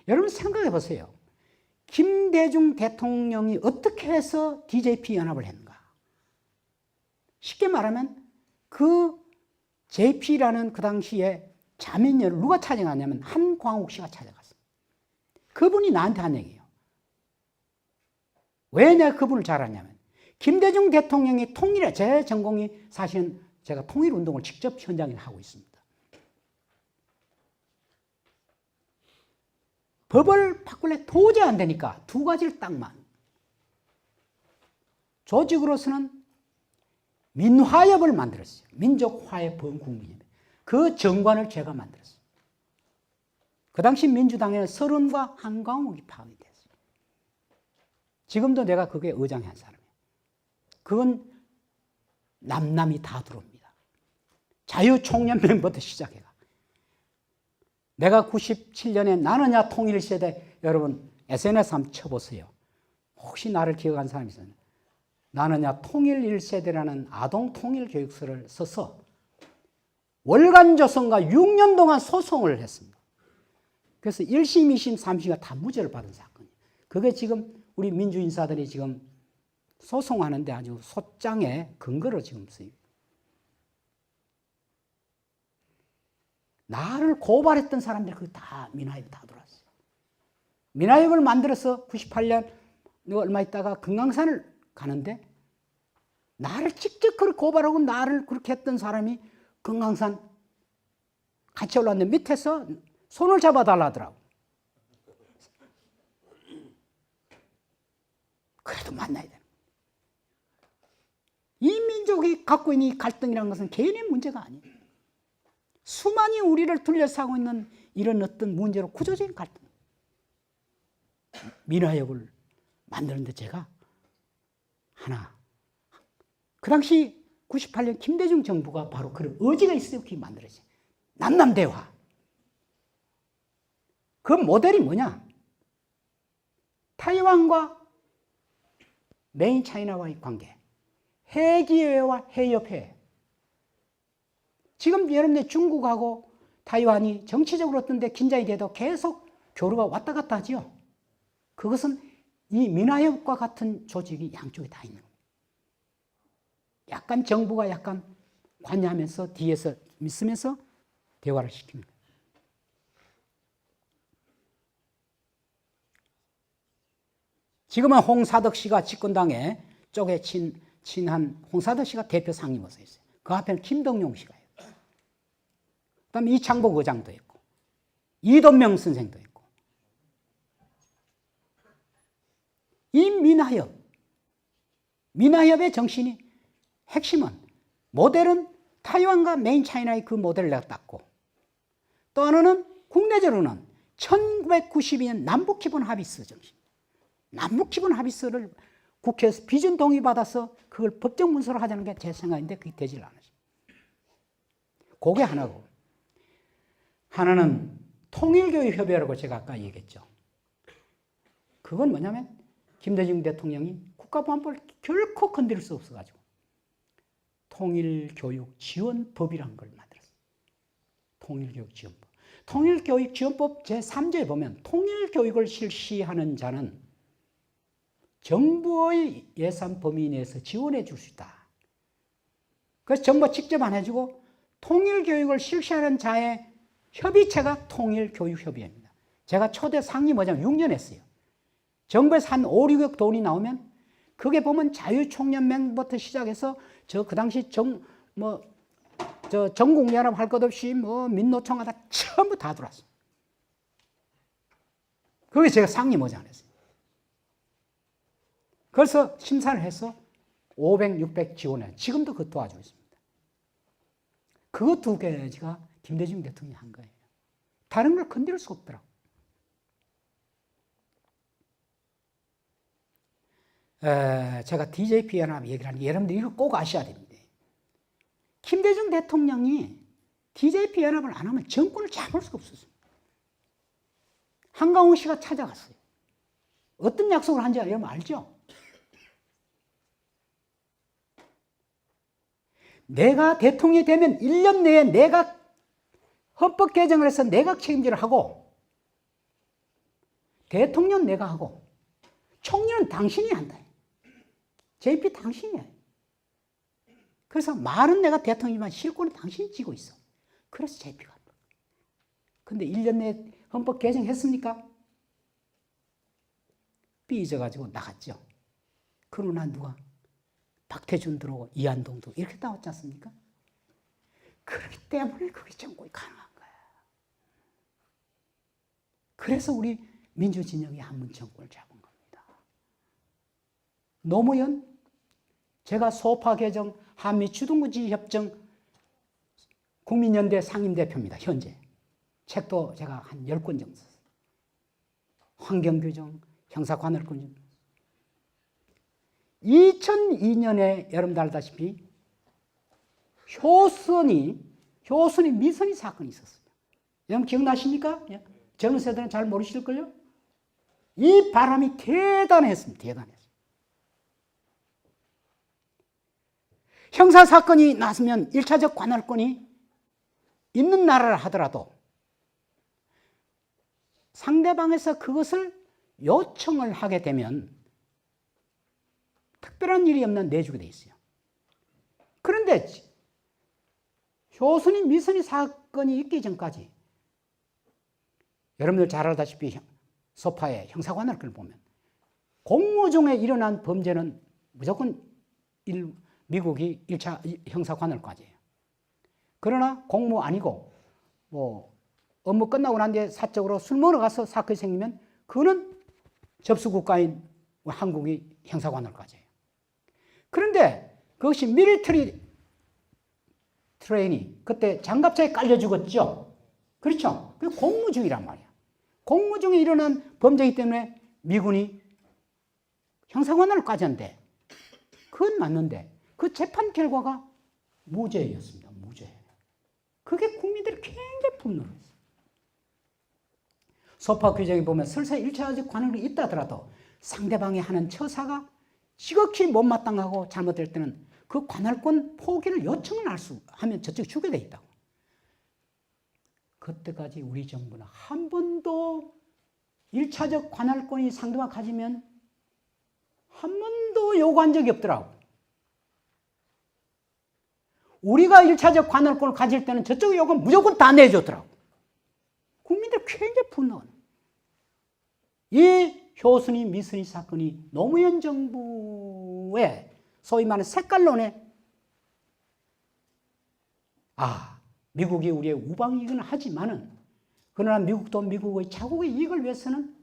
여러분 생각해 보세요. 김대중 대통령이 어떻게 해서 DJP 연합을 했는가? 쉽게 말하면 그 JP라는 그 당시에 자민련을 누가 찾아갔냐면 한광욱 씨가 찾아갔어요. 그분이 나한테 한 얘기예요. 왜 내가 그분을 잘 아냐면 김대중 대통령이 통일에 제 전공이 사실은 제가 통일운동을 직접 현장에 하고 있습니다. 법을 바꿀래 도저히 안 되니까 두 가지를 딱만. 조직으로서는 민화협을 만들었어요. 민족화해 범국민협. 그 정관을 제가 만들었어요. 그 당시 민주당에는 서른과 한광욱이 파악이 됐어요. 지금도 내가 그게 의장의 한 사람이에요. 그건 남남이 다 들어옵니다. 자유총연맹부터 시작해가. 내가 97년에 나느냐 통일세대, 여러분 SNS 한번 쳐보세요. 혹시 나를 기억한 사람이 있어요? 나느냐 통일 1세대라는 아동 통일 교육서를 써서 월간조선과 6년 동안 소송을 했습니다. 그래서 1심, 2심, 3심가 다 무죄를 받은 사건이에요. 그게 지금 우리 민주인사들이 지금 소송하는데 아주 소장의 근거로 지금 쓰여요. 나를 고발했던 사람들이 그게 다 민화협 다 들어왔어요. 민화협을 만들어서 98년 얼마 있다가 금강산을 가는데 나를 직접 그렇게 고발하고 나를 그렇게 했던 사람이 금강산 같이 올랐는데 밑에서 손을 잡아달라더라고. 그래도 만나야 되는 거예요. 이 민족이 갖고 있는 이 갈등이라는 것은 개인의 문제가 아니에요. 수많이 우리를 둘러싸고 있는 이런 어떤 문제로 구조적인 갈등. 민화협을 만드는데 제가 하나, 그 당시 98년 김대중 정부가 바로 그런 의지가 있어요. 그게 만들어져요. 남남대화. 그 모델이 뭐냐? 타이완과 메인 차이나와의 관계, 해기회와 해협회. 지금 여러분들 중국하고 타이완이 정치적으로 어떤 데 긴장이 돼도 계속 교류가 왔다 갔다 하죠. 그것은 이 민화협과 같은 조직이 양쪽에 다 있는 겁니다. 약간 정부가 약간 관여하면서 뒤에서 있으면서 대화를 시킵니다. 지금은 홍사덕 씨가 집권당에 쪽에 친한 홍사덕 씨가 대표 상임으로 서 있어요. 그 앞에는 김덕용 씨가 있어요. 그 다음에 이창복 의장도 있고, 이돈명 선생도 있고. 이 민화협의 정신이 핵심은 모델은 타이완과 메인 차이나의 그 모델을 내가 땄고, 또 하나는 국내적으로는 1992년 남북기본합의서 정신. 남북기본합의서를 국회에서 비준 동의받아서 그걸 법적 문서로 하자는 게 제 생각인데 그게 되질 않아요. 그게 하나고, 하나는 통일교육협의회라고 제가 아까 얘기했죠. 그건 뭐냐면 김대중 대통령이 국가보안법을 결코 건드릴 수 없어가지고 통일교육지원법이라는 걸 만들었어요. 통일교육지원법. 통일교육지원법 제3조에 보면 통일교육을 실시하는 자는 정부의 예산 범위 내에서 지원해 줄 수 있다. 그래서 정부가 직접 안 해주고 통일교육을 실시하는 자의 협의체가 통일교육협의회입니다. 제가 초대 상임의장 6년 했어요. 정부에서 한 5, 6억 돈이 나오면 그게 보면 자유총연맹부터 시작해서 그 당시 전국연합 할 것 없이 민노총 하다 전부 다 들어왔어요. 그게 제가 상임의장을 했어요. 그래서 심사를 해서 500, 600 지원해요. 지금도 그거 도와주고 있습니다. 그거 두 개가 김대중 대통령이 한 거예요. 다른 걸 건드릴 수 없더라고. 제가 DJP 연합 얘기를 하는 게 여러분들 이거 꼭 아셔야 됩니다. 김대중 대통령이 DJP 연합을 안 하면 정권을 잡을 수가 없었습니다. 한강호 씨가 찾아갔어요. 어떤 약속을 한지 여러분 알죠? 내가 대통령이 되면 1년 내에 내가 헌법 개정을 해서 내각 책임제를 하고 대통령 내가 하고 총리는 당신이 한다. JP 당신이야. 그래서 말은 내가 대통령이지만 실권은 당신이 쥐고 있어. 그래서 JP가 한다. 근데 1년 내에 헌법 개정했습니까? 삐져가지고 나갔죠. 그러나 누가? 박태준 들어오고 이한동 들어오고 이렇게 나왔지 않습니까? 그렇기 때문에 그게 정권이 가능한 거야. 그래서 우리 민주진영이 한문 정권을 잡은 겁니다. 노무현, 제가 소파 개정, 한미 주둔구지 협정 국민연대 상임대표입니다. 현재. 책도 제가 한 10권 정도 썼어요. 환경규정, 형사관할권. 2002년에 여러분들 알다시피 효순이 미선이 사건이 있었어요. 여러분 기억나십니까? 젊은 세대는 잘 모르실걸요? 이 바람이 대단했습니다. 대단했어요. 형사사건이 났으면 1차적 관할권이 있는 나라를 하더라도 상대방에서 그것을 요청을 하게 되면 특별한 일이 없는 내주게 돼 있어요. 그런데 효순이 미선이 사건이 있기 전까지 여러분들 잘 알다시피 소파의 형사관할권을 보면 공무 중에 일어난 범죄는 무조건 미국이 1차 형사관할권이에요. 그러나 공무 아니고 뭐 업무 끝나고 난 뒤에 사적으로 술 먹으러 가서 사건이 생기면 그거는 접수국가인 한국이 형사관할권이에요. 그런데 그것이 밀리터리 트레이닝, 그때 장갑차에 깔려 죽었죠. 그렇죠? 그게 공무 중이란 말이야. 공무 중에 일어난 범죄이기 때문에 미군이 형사관할을 까졌는데 그건 맞는데 그 재판 결과가 무죄였습니다. 무죄. 그게 국민들이 굉장히 분노를 했어요. 소파 규정에 보면 설사 1차적 관할이 있다 하더라도 상대방이 하는 처사가 지극히 못마땅하고 잘못될 때는 그 관할권 포기를 요청을 하면 저쪽이 주게 돼 있다고. 그때까지 우리 정부는 한 번도 1차적 관할권이 상대방 가지면 한 번도 요구한 적이 없더라고. 우리가 1차적 관할권을 가질 때는 저쪽이 요구하면 무조건 다 내줬더라고. 국민들 굉장히 분노하는. 이 효순이 미선이 사건이 노무현 정부의 소위 말하는 색깔론에 미국이 우리의 우방이긴 하지만은 그러나 미국도 미국의 자국의 이익을 위해서는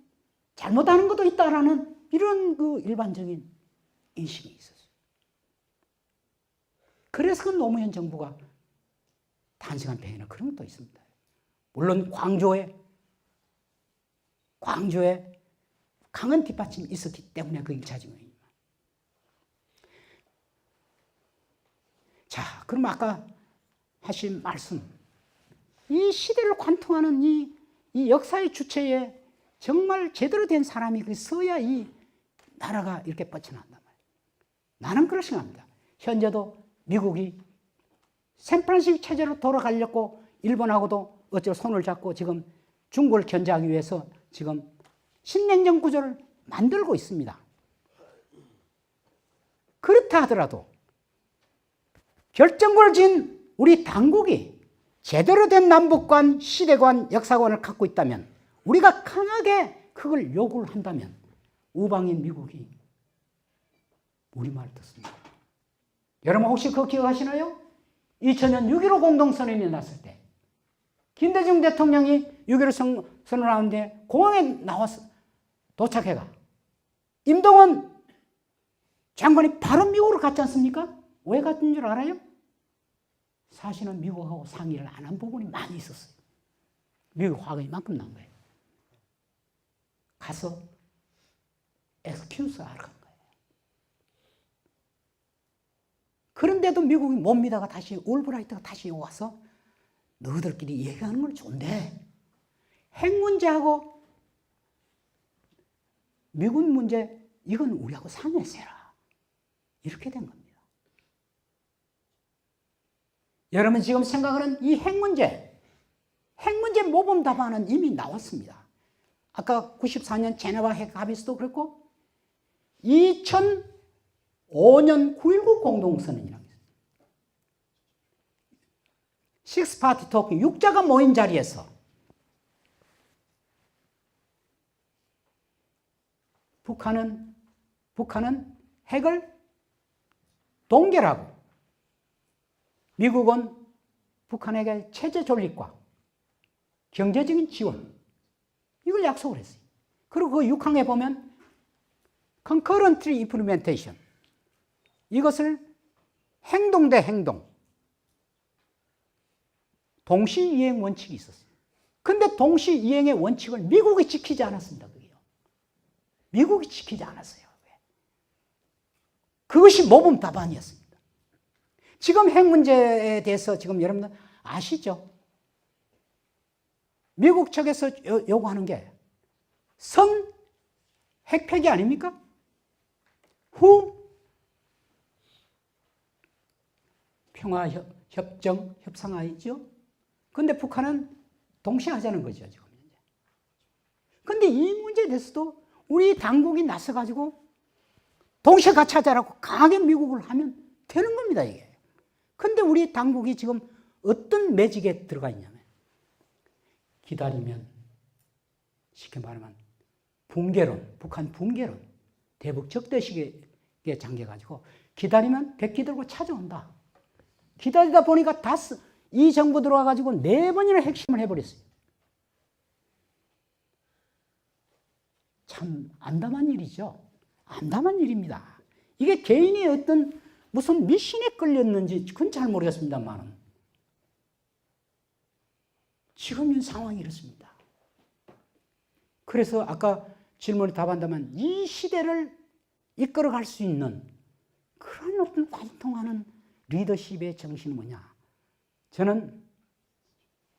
잘못하는 것도 있다라는 이런 그 일반적인 인식이 있었어요. 그래서 그 노무현 정부가 탄생한 배에는 그런 것도 있습니다. 물론 광주에 강한 뒷받침이 있었기 때문에 그 1차 증언입니다. 자, 그럼 아까 하신 말씀, 이 시대를 관통하는 이 역사의 주체에 정말 제대로 된 사람이 서야 이 나라가 이렇게 뻗쳐난단 말이에요. 나는 그렇게 생각합니다. 현재도 미국이 샌프란시스코 체제로 돌아가려고 일본하고도 어쩌고 손을 잡고 지금 중국을 견제하기 위해서 지금 신냉전 구조를 만들고 있습니다. 그렇다 하더라도 결정권을 쥔 우리 당국이 제대로 된 남북관, 시대관, 역사관을 갖고 있다면 우리가 강하게 그걸 요구를 한다면 우방인 미국이 우리 말을 듣습니다. 여러분 혹시 그거 기억하시나요? 2000년 6.15 공동선언이 났을 때 김대중 대통령이 6.15 선언하는데 공항에 나와서 도착해가 임동원 장관이 바로 미국으로 갔지 않습니까? 왜 갔던 줄 알아요? 사실은 미국하고 상의를 안 한 부분이 많이 있었어요. 미국 화가 이만큼 난 거예요. 가서 엑스큐스 하러 간 거예요. 그런데도 미국이 못 믿다가 다시 올브라이트가 다시 와서 너희들끼리 얘기하는 건 좋은데 핵 문제하고 미군 문제 이건 우리하고 상의해서 해라. 이렇게 된 겁니다. 여러분 지금 생각하는 이 핵 문제 모범 답안은 이미 나왔습니다. 아까 94년 제네바 핵 합의서도 그렇고 2005년 9.19 공동선언이라고 있습니다. 식스파티 토크 6자가 모인 자리에서 북한은 핵을 동결하고 미국은 북한에게 체제 존립과 경제적인 지원 이걸 약속을 했어요. 그리고 그 6항에 보면 concurrently implementation 이것을 행동 대 행동 동시이행 원칙이 있었어요. 근데 동시이행의 원칙을 미국이 지키지 않았습니다. 그게요. 미국이 지키지 않았어요. 그것이 모범 답안이었습니다. 지금 핵 문제에 대해서 지금 여러분들 아시죠? 미국 측에서 요구하는 게 선 핵폐기 아닙니까? 후 평화협정 협상하이죠. 근데 북한은 동시에 하자는 거죠, 지금. 근데 이 문제에 대해서도 우리 당국이 나서가지고 동시에 같이 하자라고 강하게 미국을 하면 되는 겁니다, 이게. 근데 우리 당국이 지금 어떤 매직에 들어가 있냐면 기다리면 쉽게 말하면 붕괴론, 북한 붕괴론, 대북 적대식에 잠겨가지고 기다리면 백기 들고 찾아온다. 기다리다 보니까 이 정부 들어와가지고 4번이나 핵심을 해버렸어요. 참 암담한 일이죠. 암담한 일입니다. 이게 개인의 어떤 무슨 미신에 끌렸는지 그건 잘 모르겠습니다만 지금 이 상황이 이렇습니다. 그래서 아까 질문에 답한다면 이 시대를 이끌어갈 수 있는 그런 어떤 관통하는 리더십의 정신은 뭐냐? 저는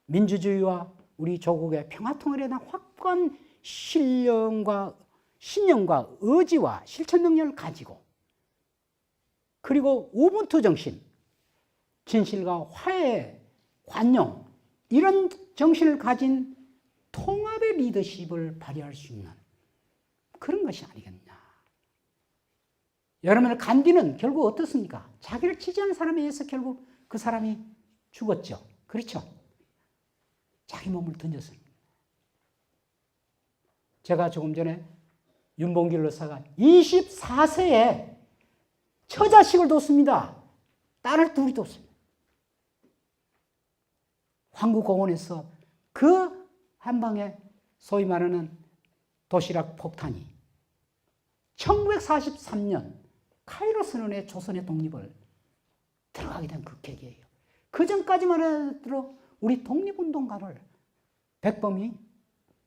민주주의와 우리 조국의 평화통일에 대한 확고한 신념과 의지와 실천 능력을 가지고 그리고 우분투 정신, 진실과 화해, 관용 이런 정신을 가진 통합의 리더십을 발휘할 수 있는 그런 것이 아니겠냐. 여러분 간디는 결국 어떻습니까? 자기를 지지하는 사람에 의해서 결국 그 사람이 죽었죠. 그렇죠? 자기 몸을 던졌습니다. 제가 조금 전에 윤봉길 의사가 24세에 처자식을 뒀습니다. 딸을 둘이 뒀습니다. 황구공원에서 그 한방에 소위 말하는 도시락 폭탄이 1943년 카이로 선언의 조선의 독립을 들어가게 된 그 계기예요. 그 전까지만 해도 우리 독립운동가를 백범이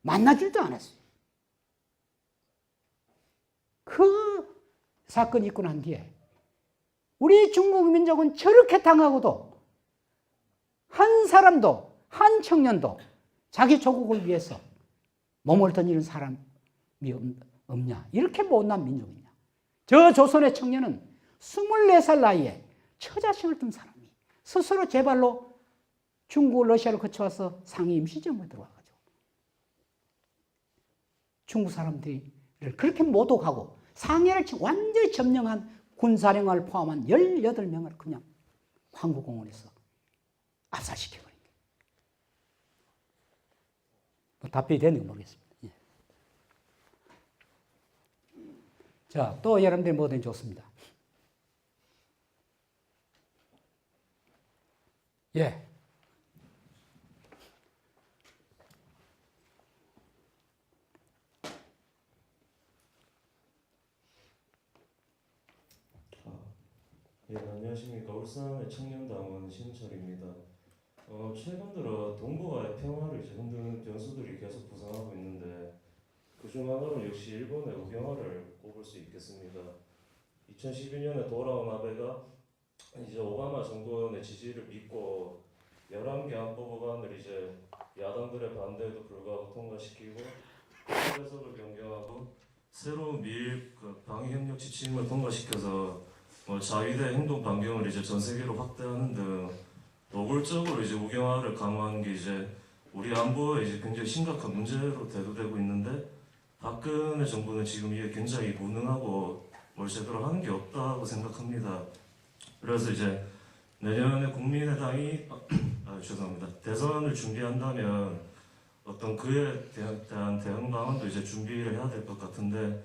만나줄도 않았어요. 그 사건이 있고 난 뒤에 우리 중국 민족은 저렇게 당하고도 한 사람도 한 청년도 자기 조국을 위해서 몸을 던지는 사람이 없냐. 이렇게 못난 민족이냐. 저 조선의 청년은 24살 나이에 처자식을 둔 사람이 스스로 제 발로 중국, 러시아를 거쳐와서 상해 임시정부에 들어와가지고 중국 사람들을 그렇게 모독하고 상해를 완전히 점령한 군사령관을 포함한 18명을 그냥 황구공원에서 압살시켜버린 거예요. 뭐 답변이 되는지 모르겠습니다. 예. 자, 또 여러분들이 뭐든 좋습니다. 예. 예, 안녕하십니까. 울산의 청년당원 신철입니다. 최근 들어 동북아의 평화를 이제 흔드는 변수들이 계속 부상하고 있는데 그중 하나로 역시 일본의 우경화를 꼽을 수 있겠습니다. 2012년에 돌아온 아베가 이제 오바마 정권의 지지를 믿고 11개 안보 법안을 이제 야당들의 반대에도 불구하고 통과시키고 해석을 변경하고 새로운 미일 방위협력 지침을 통과시켜서 자위대 행동 반경을 이제 전 세계로 확대하는 등 노골적으로 이제 우경화를 강화하는 게 이제 우리 안보에 이제 굉장히 심각한 문제로 대두되고 있는데 박근혜 정부는 지금 이게 굉장히 무능하고 뭘 제대로 하는 게 없다고 생각합니다. 그래서 이제 내년에 국민의당이 죄송합니다. 대선을 준비한다면 어떤 그에 대한 대응 방안도 이제 준비를 해야 될 것 같은데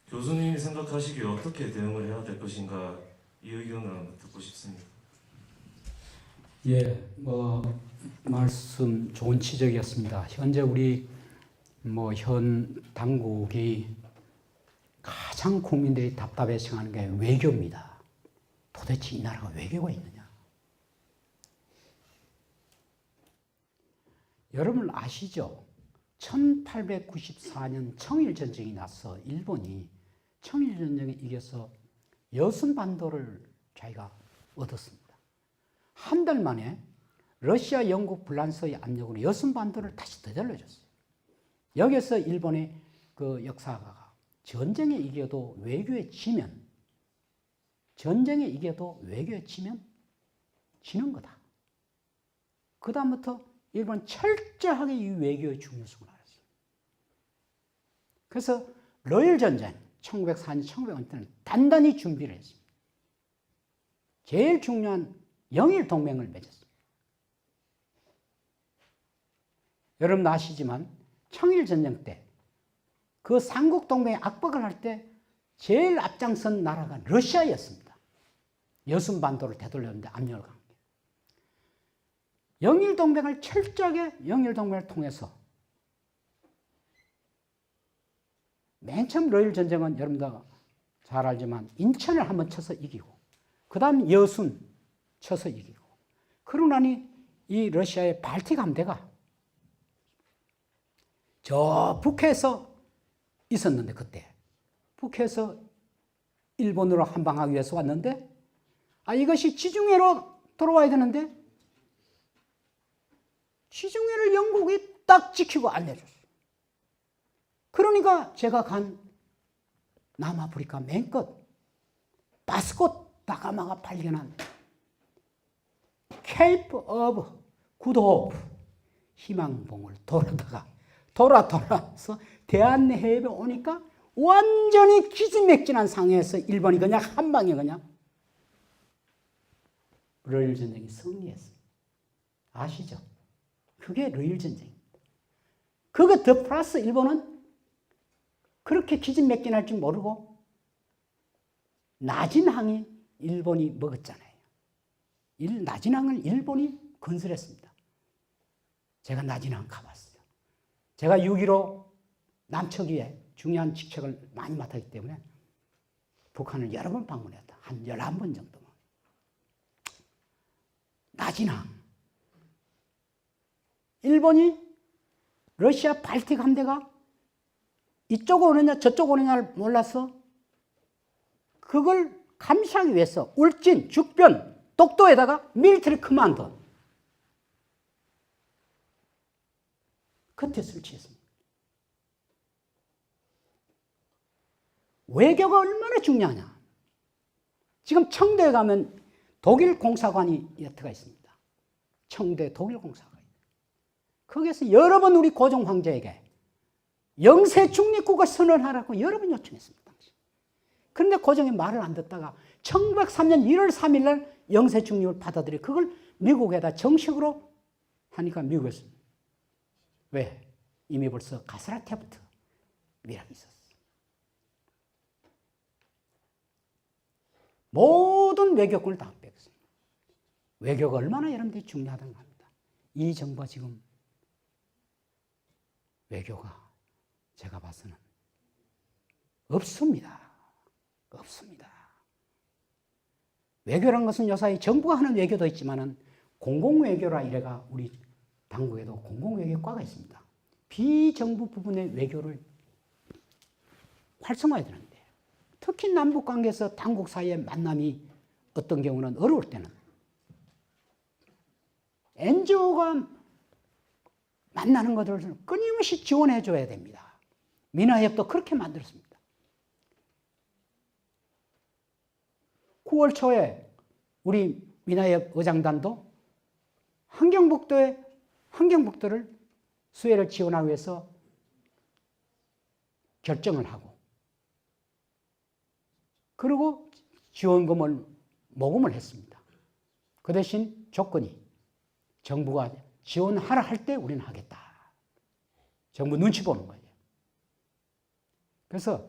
교수님이 생각하시기에 어떻게 대응을 해야 될 것인가 이 의견을 한번 듣고 싶습니다. 예, 말씀 좋은 지적이었습니다. 현재 우리 현 당국이 가장 국민들이 답답해 생각하는 게 외교입니다. 도대체 이 나라가 외교가 있느냐? 여러분 아시죠? 1894년 청일전쟁이 나서 일본이 청일전쟁에 이겨서 여순반도를 자기가 얻었습니다. 한 달 만에 러시아, 영국, 프랑스의 압력으로 여순반도를 다시 되돌려줬어요. 여기서 일본의 그 역사가가 전쟁에 이겨도 외교에 지면 지는 거다. 그 다음부터 일본은 철저하게 이 외교의 중요성을 알았어요. 그래서 러일전쟁 1904년, 1905년 때는 단단히 준비를 했습니다. 제일 중요한 영일동맹을 맺었습니다. 여러분 아시지만 청일전쟁 때 그 삼국동맹에 압박을 할 때 제일 앞장선 나라가 러시아였습니다. 여순반도를 되돌렸는데 압력을 간 게. 영일동맹을 철저하게 영일동맹을 통해서 맨 처음 러일전쟁은 여러분들 잘 알지만 인천을 한번 쳐서 이기고 그 다음 여순 쳐서 이기고 그러고 나니 이 러시아의 발틱 함대가 저 북해에서 있었는데 그때 북해에서 일본으로 한방하기 위해서 왔는데 이것이 지중해로 돌아와야 되는데 지중해를 영국이 딱 지키고 알려줬어요. 그러니까 제가 간 남아프리카 맨 끝 바스코 다가마가 발견한 케이프 오브 굿호프 희망봉을 돌아서 대한해협에 오니까 완전히 기진맥진한 상황에서 일본이 그냥 한 방에 그냥 러일전쟁이 승리했어요. 아시죠? 그게 러일전쟁입니다. 그거 더 플러스 일본은 그렇게 기진맥진할 줄 모르고 나진항이 일본이 먹었잖아요. 나진항을 일본이 건설했습니다. 제가 나진항 가봤어요. 제가 6.15 남척위에 중요한 직책을 많이 맡았기 때문에 북한을 여러 번 방문했다. 한 11번 정도. 나진항. 일본이 러시아 발틱 함대가 이쪽 오느냐 저쪽 오느냐를 몰라서 그걸 감시하기 위해서 울진, 죽변, 독도에다가 밀리터리 커맨더 그때 설치했습니다. 외교가 얼마나 중요하냐. 지금 청도에 가면 독일 공사관이 여태가 있습니다. 청도에 독일 공사관이. 거기에서 여러 번 우리 고종 황제에게 영세 중립국가 선언하라고 여러 번 요청했습니다. 당시. 그런데 고종이 말을 안 듣다가 1903년 1월 3일 날 영세 중립을 받아들여 그걸 미국에다 정식으로 하니까 미국에서 왜? 이미 벌써 가스라테부터 미락이 있었어. 모든 외교권을 다 뺏겼습니다. 외교가 얼마나 여러분들이 중요하다고 합니다. 이 정부가 지금 외교가 제가 봐서는 없습니다. 없습니다. 외교란 것은 요사이 정부가 하는 외교도 있지만은 공공외교라 이래가 우리 당국에도 공공외교과가 있습니다. 비정부 부분의 외교를 활성화해야 되는데 특히 남북관계에서 당국 사이의 만남이 어떤 경우는 어려울 때는 NGO가 만나는 것들을 끊임없이 지원해 줘야 됩니다. 민화협도 그렇게 만들었습니다. 9월 초에 우리 민화협 의장단도 환경북도를 수혜를 지원하기 위해서 결정을 하고, 그리고 지원금을 모금을 했습니다. 그 대신 조건이 정부가 지원하라 할 때 우리는 하겠다. 정부 눈치 보는 거예요. 그래서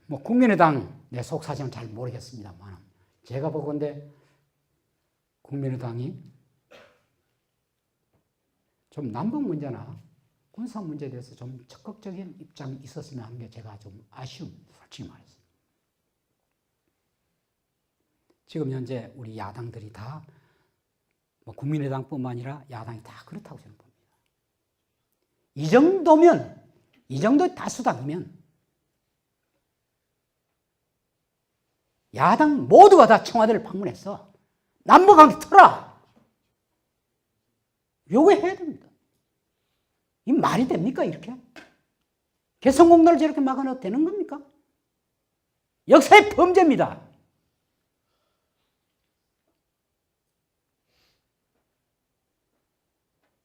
뭐 국민의당 내 속사정은 잘 모르겠습니다만 제가 보건대 국민의당이 좀 남북 문제나 군사 문제에 대해서 좀 적극적인 입장이 있었으면 하는 게 제가 좀 아쉬웁니다. 솔직히 말해서. 지금 현재 우리 야당들이 다 뭐 국민의당뿐만 아니라 야당이 다 그렇다고 저는 봅니다. 이 정도 다수당이면 야당 모두가 다 청와대를 방문해서 남북관계 틀어라. 요구해야 됩니다. 이 말이 됩니까, 이렇게? 개성공단을 저렇게 막아놔도 되는 겁니까? 역사의 범죄입니다.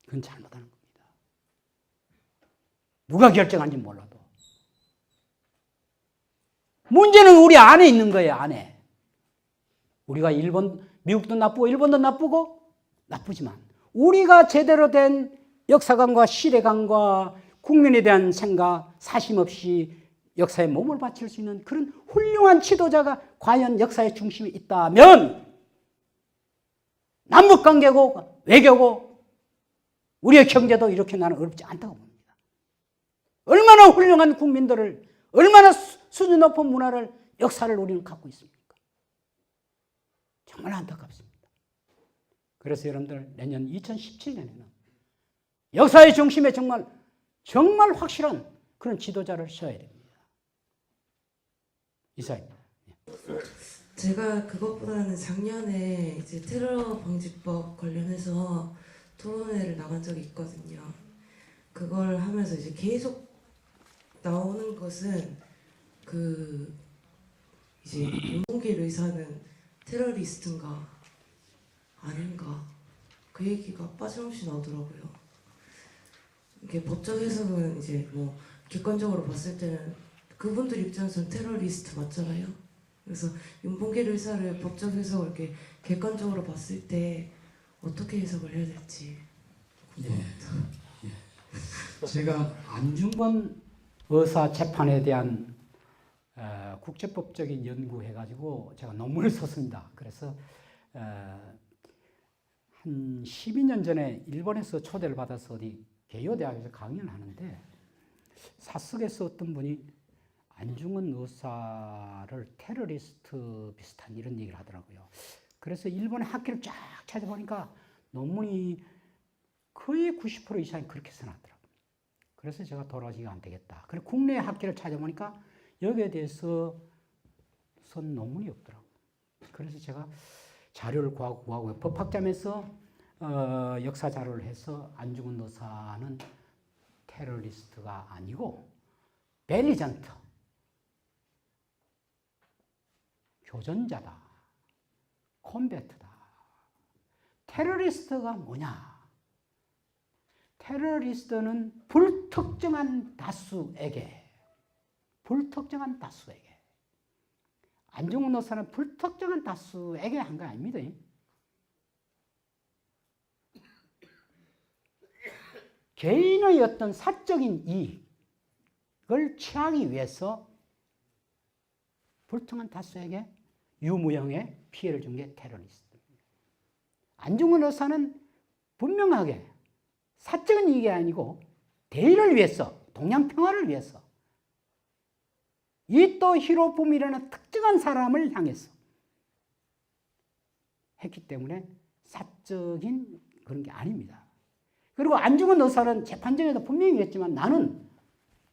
그건 잘못하는 겁니다. 누가 결정한지 몰라도. 문제는 우리 안에 있는 거예요, 안에. 우리가 미국도 나쁘고 일본도 나쁘지만 우리가 제대로 된 역사관과 시대관과 국민에 대한 생각, 사심 없이 역사에 몸을 바칠 수 있는 그런 훌륭한 지도자가 과연 역사의 중심에 있다면 남북관계고 외교고 우리의 경제도 이렇게 나는 어렵지 않다고 봅니다. 얼마나 훌륭한 국민들을, 얼마나 수준 높은 문화를, 역사를 우리는 갖고 있습니까? 정말 안타깝습니다. 그래서 여러분들 내년 2017년에는 역사의 중심에 정말 확실한 그런 지도자를 세워야 됩니다. 이사입니다. 제가 그것보다는 작년에 이제 테러 방지법 관련해서 토론회를 나간 적이 있거든요. 그걸 하면서 이제 계속 나오는 것은 이제 윤봉길 의사는 테러리스트인가 아닌가 그 얘기가 빠짐없이 나오더라고요. 이게 법적 해석은 이제 뭐 객관적으로 봤을 때는 그분들 입장에서는 테러리스트 맞잖아요. 그래서 윤봉길 의사를 법적 해석을 이렇게 객관적으로 봤을 때 어떻게 해석을 해야 될지 궁금합니다. 제가 안중근 의사 재판에 대한 국제법적인 연구해가지고 제가 논문을 썼습니다. 그래서 한 12년 전에 일본에서 초대를 받아서 어디 개요 대학에서 강연을 하는데 사석에서 어떤 분이 안중근 의사를 테러리스트 비슷한 이런 얘기를 하더라고요. 그래서 일본의 학회를 쫙 찾아보니까 논문이 거의 90% 이상이 그렇게 써놨더라고요. 그래서 제가 돌아가시기가 안 되겠다. 그리고 국내 학회를 찾아보니까 여기에 대해서 쓴 논문이 없더라고요. 그래서 제가 자료를 구하고 법학자면서 역사 자료를 해서 안중근 의사는 테러리스트가 아니고 벨리전트, 교전자다, 콤베트다. 테러리스트가 뭐냐? 테러리스트는 불특정한 다수에게 안중근 의사는 불특정한 다수에게 한 거 아닙니다. 개인의 어떤 사적인 이익을 취하기 위해서 불특정한 다수에게 유무형의 피해를 준 게 테러리스트입니다. 안중근 의사는 분명하게 사적인 이익이 아니고 대의를 위해서, 동양 평화를 위해서 이토 히로부미라는 특정한 사람을 향해서 했기 때문에 사적인 그런 게 아닙니다. 그리고 안중근 의사는 재판정에도 분명히 했지만 나는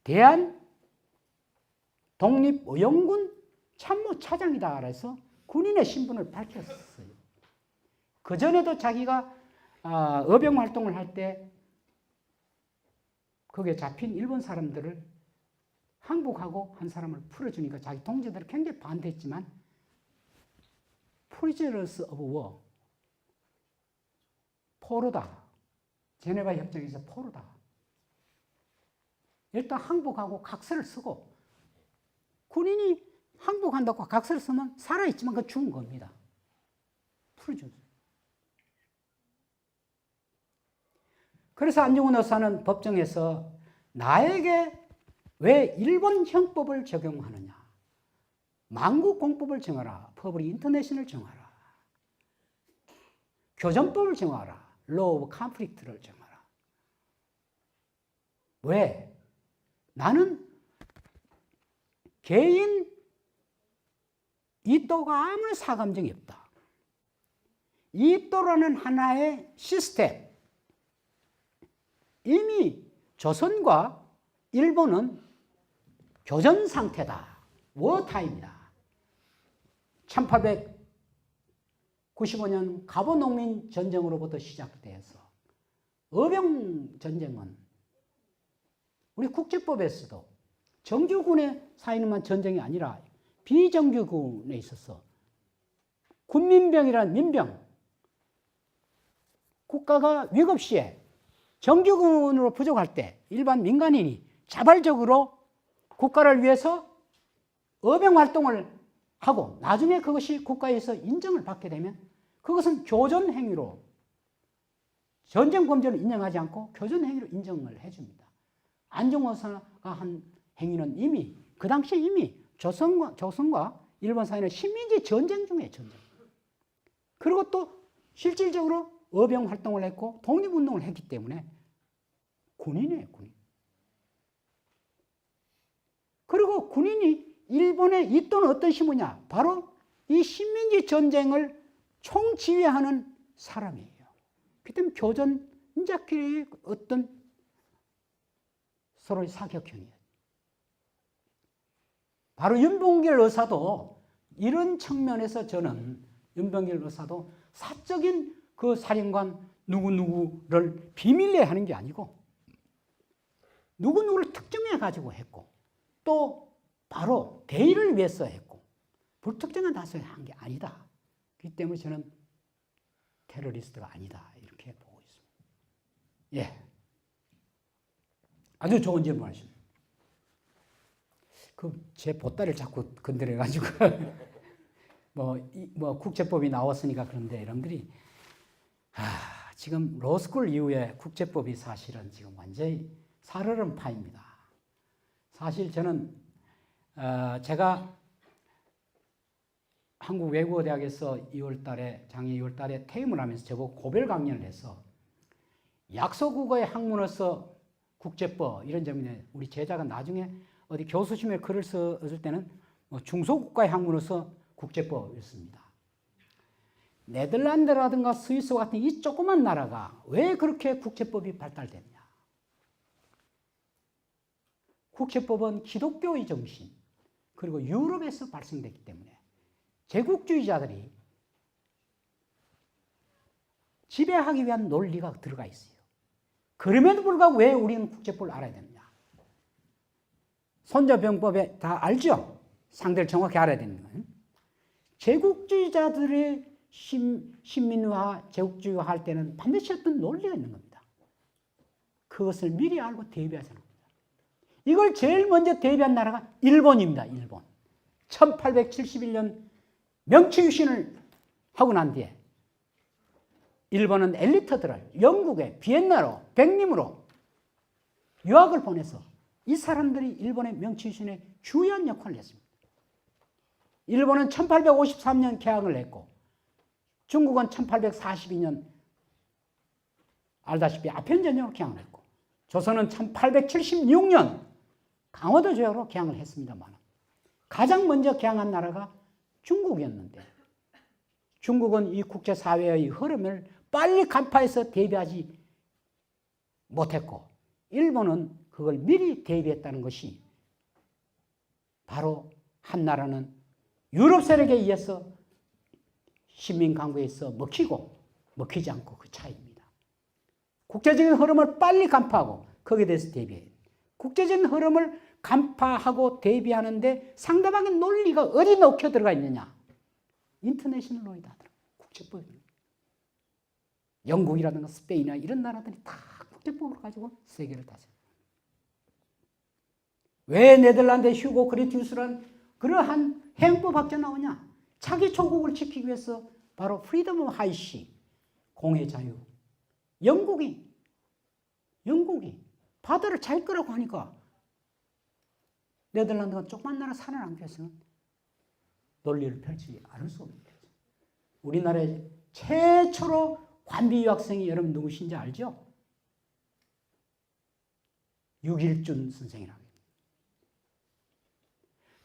대한 독립의용군 참모차장이다 그래서 군인의 신분을 밝혔어요. 그전에도 자기가 의병 활동을 할 때 거기에 잡힌 일본 사람들을 항복하고 한 사람을 풀어주니까 자기 동지들은 굉장히 반대했지만 prisoners of war. 포로다. 제네바 협정에서 포로다. 일단 항복하고 각서를 쓰고, 군인이 항복한다고 각서를 쓰면 살아있지만 그 죽은 겁니다. 프리즌. 그래서 안중근 의사는 법정에서 나에게 왜 일본 형법을 적용하느냐. 만국공법을 정하라. 퍼블릭 인터내셔널 정하라. 교전법을 정하라. Law of Conflict를 정하라. 왜? 나는 개인 이또가 아무런 사감정이 없다. 이또라는 하나의 시스템. 이미 조선과 일본은 교전 상태다. 워타임이다. 1895년 갑오농민 전쟁으로부터 시작돼서 어병 전쟁은 우리 국제법에서도 정규군의 사이는만 전쟁이 아니라 비정규군에 있어서 군민병이란 민병, 국가가 위급시에 정규군으로 부족할 때 일반 민간인이 자발적으로 국가를 위해서 어병 활동을 하고 나중에 그것이 국가에서 인정을 받게 되면 그것은 교전 행위로, 전쟁 범죄를 인정하지 않고 교전 행위로 인정을 해줍니다. 안중근 의사가 한 행위는 이미 그 당시에 이미 조선과 일본 사이는 식민지 전쟁 중에 전쟁. 그리고 또 실질적으로 어병 활동을 했고 독립운동을 했기 때문에 군인이에요, 군인. 그리고 군인이 일본의 이또는 어떤 신분이냐? 바로 이 식민지 전쟁을 총지휘하는 사람이에요. 그 때문에 교전자끼리 어떤 서로의 사격형이에요. 바로 윤봉길 의사도 이런 측면에서 저는 윤봉길 의사도 사적인 그 사령관 누구누구를 비밀리에 하는 게 아니고 누구누구를 특정해 가지고 했고 또 바로 대의를 위해서 했고 불특정한 다수에 한 게 아니다. 그렇기 때문에 저는 테러리스트가 아니다 이렇게 보고 있습니다. 예, 아주 좋은 질문하십니다. 제 보따리를 자꾸 건드려 가지고 뭐 국제법이 나왔으니까 그런데 여러분들이 지금 로스쿨 이후에 국제법이 사실은 지금 완전히 살얼음 파입니다. 사실 저는 제가 한국외국어대학에서 작년 2월 달에 퇴임을 하면서 저보고 고별 강연을 해서 약소국어의 학문으로서 국제법 이런 점인데 우리 제자가 나중에 어디 교수심에 글을 써줄 때는 중소국가의 학문으로서 국제법이었습니다. 네덜란드라든가 스위스 같은 이 조그만 나라가 왜 그렇게 국제법이 발달됐냐? 국제법은 기독교의 정신 그리고 유럽에서 발생됐기 때문에 제국주의자들이 지배하기 위한 논리가 들어가 있어요. 그럼에도 불구하고 왜 우리는 국제법을 알아야 되느냐? 손자병법에 다 알죠? 상대를 정확히 알아야 되는 거예요. 제국주의자들의 신민화, 제국주의화 할 때는 반드시 어떤 논리가 있는 겁니다. 그것을 미리 알고 대비하자는 겁니다. 이걸 제일 먼저 대비한 나라가 일본입니다. 일본. 1871년 명치유신을 하고 난 뒤에 일본은 엘리트들을 영국에 비엔나로 백림으로 유학을 보내서 이 사람들이 일본의 명치유신에 주요한 역할을 했습니다. 일본은 1853년 개항을 했고 중국은 1842년 알다시피 아편전쟁으로 개항을 했고 조선은 1876년 강화도 조약으로 개항을 했습니다만 가장 먼저 개항한 나라가 중국이었는데 중국은 이 국제사회의 흐름을 빨리 간파해서 대비하지 못했고 일본은 그걸 미리 대비했다는 것이 바로 한 나라는 유럽 세력에 의해서 식민 강국에 있어 먹히고 먹히지 않고 그 차이입니다. 국제적인 흐름을 빨리 간파하고 거기에 대해서 대비해요. 국제적인 흐름을 간파하고 대비하는데 상대방의 논리가 어디 녹혀 들어가 있느냐. 인터내셔널 로이다 하더라고요. 국제법. 영국이라든가 스페인이나 이런 나라들이 다 국제법을 가지고 세계를 다스려. 왜 네덜란드 휴고 그레티우스란 그러한 행법학자 나오냐? 자기 조국을 지키기 위해서 바로 프리덤 오브 하이시, 공의 자유. 영국이 바다를 잘 거라고 하니까 네덜란드가 조그만 나라 살아남기 위해서는 논리를 펼치지 않을 수 없는 거죠. 우리나라의 최초로 관비 유학생이 여러분 누구신지 알죠? 유길준 선생이라고.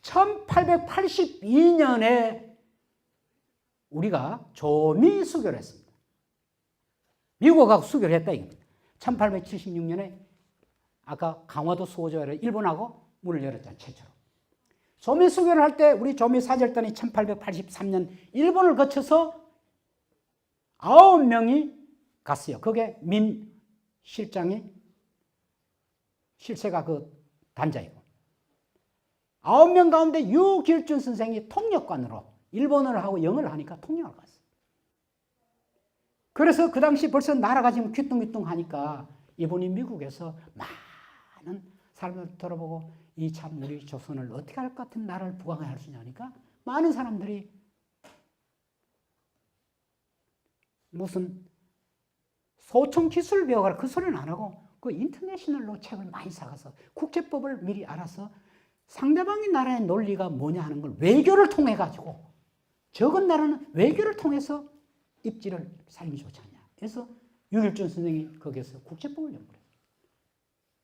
1882년에 우리가 조미 수교를 했습니다. 미국하고 수교를 했다 이겁니다. 1876년에 아까 강화도 수호조회를 일본하고 문을 열었잖아요. 최초로. 조미 수교를 할 때 우리 조미 사절단이 1883년 일본을 거쳐서 9명이 갔어요. 그게 민 실장이 실세가 그 단자이고 9명 가운데 유길준 선생이 통역관으로 일본어를 하고 영어를 하니까 통역을 갔어요. 그래서 그 당시 벌써 나라가 지금 귀뚱귀뚱하니까 이분이 미국에서 많은 사람들 들어보고 이 참 우리 조선을 어떻게 할 것 같은 나라를 부강할 수 있냐니까 많은 사람들이 무슨 소총 기술 배워가라 그 소리는 안 하고 그 인터내셔널로 책을 많이 사가서 국제법을 미리 알아서 상대방의 나라의 논리가 뭐냐 하는 걸 외교를 통해 가지고 적은 나라는 외교를 통해서 입지를 살림이 좋지 않냐. 그래서 유길준 선생이 거기에서 국제법을 연구해요.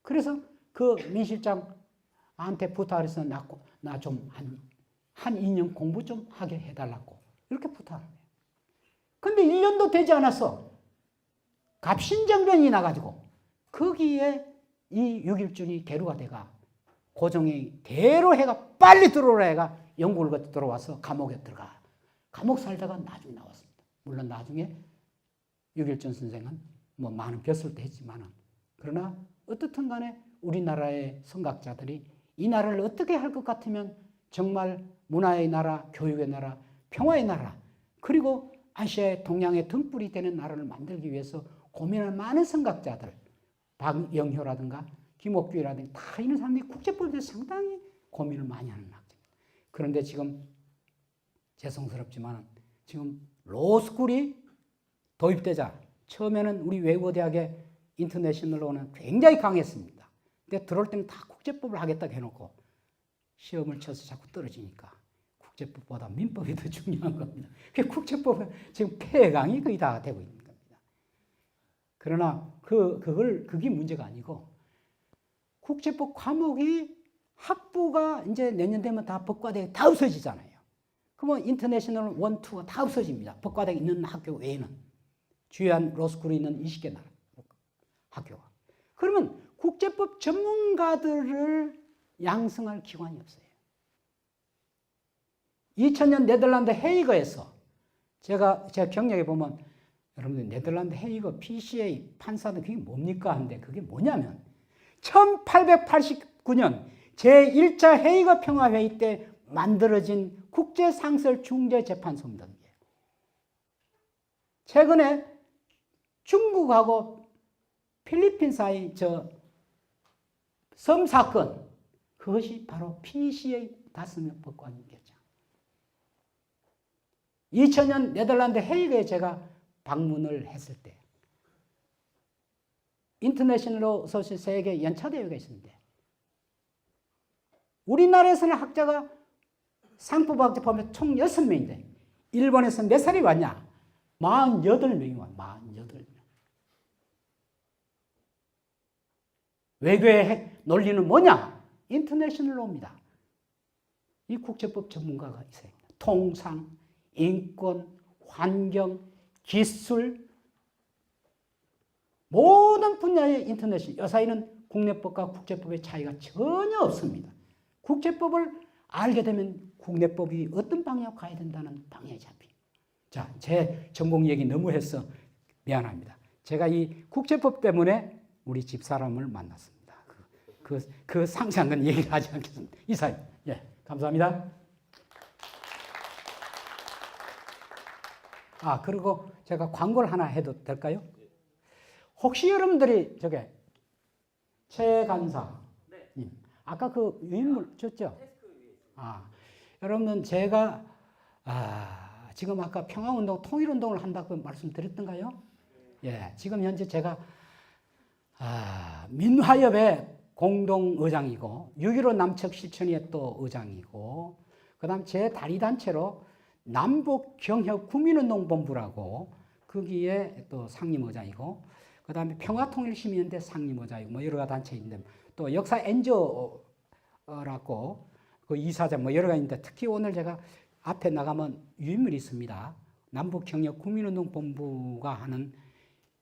그래서 그 민 실장한테 부탁을 해서 나 좀 한 2년 공부 좀 하게 해달라고 이렇게 부탁을 해요. 근데 1년도 되지 않았어. 갑신정변이 나가지고 거기에 이 유길준이 계류가 돼가 고종이 대로 해가 빨리 들어오라 해가 영국을 들어와서 감옥에 들어가. 감옥 살다가 나중에 나왔습니다. 물론 나중에 유길준 선생은 뭐 많은 벼슬도 했지만은 그러나 어떻든 간에 우리나라의 선각자들이 이 나라를 어떻게 할 것 같으면 정말 문화의 나라, 교육의 나라, 평화의 나라 그리고 아시아의 동양의 등불이 되는 나라를 만들기 위해서 고민하는 많은 선각자들 박영효라든가 김옥규라든가 다 이런 사람들이 국제법에 대해서 상당히 고민을 많이 하는 학자입니다. 그런데 지금 죄송스럽지만 지금 로스쿨이 도입되자 처음에는 우리 외국어대학의 인터내셔널로는 굉장히 강했습니다. 근데 들어올 때는 다 국제법을 하겠다고 해놓고 시험을 쳐서 자꾸 떨어지니까 국제법보다 민법이 더 중요한 겁니다. 국제법은 지금 폐강이 거의 다 되고 있는 겁니다. 그러나 그게 문제가 아니고 국제법 과목이 학부가 이제 내년 되면 다 법과대학이 다 없어지잖아요. 그러면 인터내셔널 1, 2가 다 없어집니다. 법과대학 있는 학교 외에는. 주요한 로스쿨이 있는 20개 나라 학교가. 그러면 국제법 전문가들을 양성할 기관이 없어요. 2000년 네덜란드 헤이거에서 제가 경력에 보면 여러분들 네덜란드 헤이거 PCA 판사는 그게 뭡니까? 하는데 그게 뭐냐면 1889년 제1차 헤이거 평화회의 때 만들어진 국제상설중재재판소입니다. 최근에 중국하고 필리핀 사이 섬 사건 그것이 바로 PCA 5명 법관이겠죠. 2000년 네덜란드 헤이그에 제가 방문을 했을 때 인터내셔널 소시 세계 연차대회가 있었는데 우리나라에서는 학자가 상법학자 보면 총 6명인데 일본에서 몇 살이 왔냐? 48명이 와. 48명. 외교의 논리는 뭐냐? 인터내셔널로입니다. 이 국제법 전문가가 있어요. 통상, 인권, 환경, 기술 모든 분야의 인터내셔널. 이 사이는 국내법과 국제법의 차이가 전혀 없습니다. 국제법을 알게 되면 국내법이 어떤 방향으로 가야 된다는 방향이 잡힙니다. 자, 제 전공 얘기 너무 해서 미안합니다. 제가 이 국제법 때문에 우리 집사람을 만났습니다. 그 상세한 건 얘기를 하지 않겠습니다. 이사님. 예, 감사합니다. 그리고 제가 광고를 하나 해도 될까요? 혹시 여러분들이 최 간사님, 아까 그 유인물 줬죠? 여러분 제가 지금 아까 평화운동, 통일운동을 한다고 말씀드렸던가요? 예, 지금 현재 제가 민화협의 공동의장이고 6.15 남측실천위의 또 의장이고 그 다음 제 다리단체로 남북경협국민운동본부라고 거기에 또 상임의장이고 그 다음에 평화통일시민연대 상임의장이고 뭐 여러 가지 단체 있는데 또 역사 엔저라고 그 이사장 뭐 여러 가지 있는데 특히 오늘 제가 앞에 나가면 유인물이 있습니다. 남북경협국민운동본부가 하는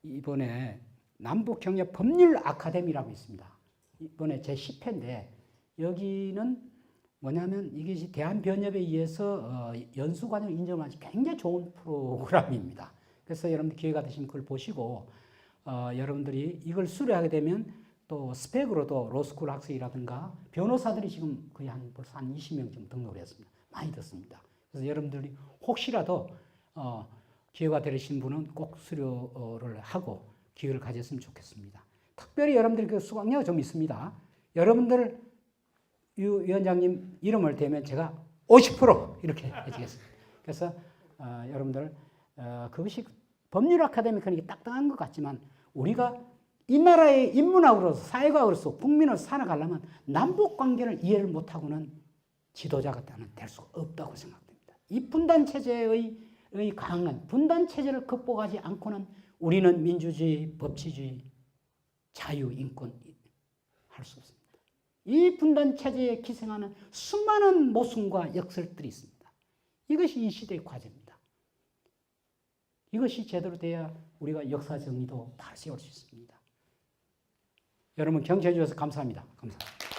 이번에 남북경협법률아카데미라고 있습니다. 이번에 제 10회인데 여기는 뭐냐면 이게 대한변협에 의해서 연수과정 인정을 하는 굉장히 좋은 프로그램입니다. 그래서 여러분들 기회가 되시면 그걸 보시고 여러분들이 이걸 수료하게 되면 또 스펙으로도 로스쿨 학생이라든가 변호사들이 지금 거의 벌써 한 20명 좀 등록을 했습니다. 많이 듣습니다. 그래서 여러분들이 혹시라도 기회가 되신 분은 꼭 수료를 하고 기회를 가졌으면 좋겠습니다. 특별히 여러분들 그 수강료가 좀 있습니다. 여러분들 유 위원장님 이름을 대면 제가 50% 이렇게 해주겠습니다. 그래서 여러분들 그것이 법률 아카데미 그렇게 딱딱한 것 같지만 우리가 이 나라의 인문학으로서 사회과학으로서 국민을 살아가려면 남북 관계를 이해를 못하고는 지도자가 될 수가 없다고 생각됩니다. 이 분단 체제의 강한 분단 체제를 극복하지 않고는 우리는 민주주의, 법치주의, 자유, 인권 할 수 없습니다. 이 분단 체제에 기생하는 수많은 모순과 역설들이 있습니다. 이것이 이 시대의 과제입니다. 이것이 제대로 돼야 우리가 역사 정리도 바로 세울 수 있습니다. 여러분 경청해 주셔서 감사합니다. 감사합니다.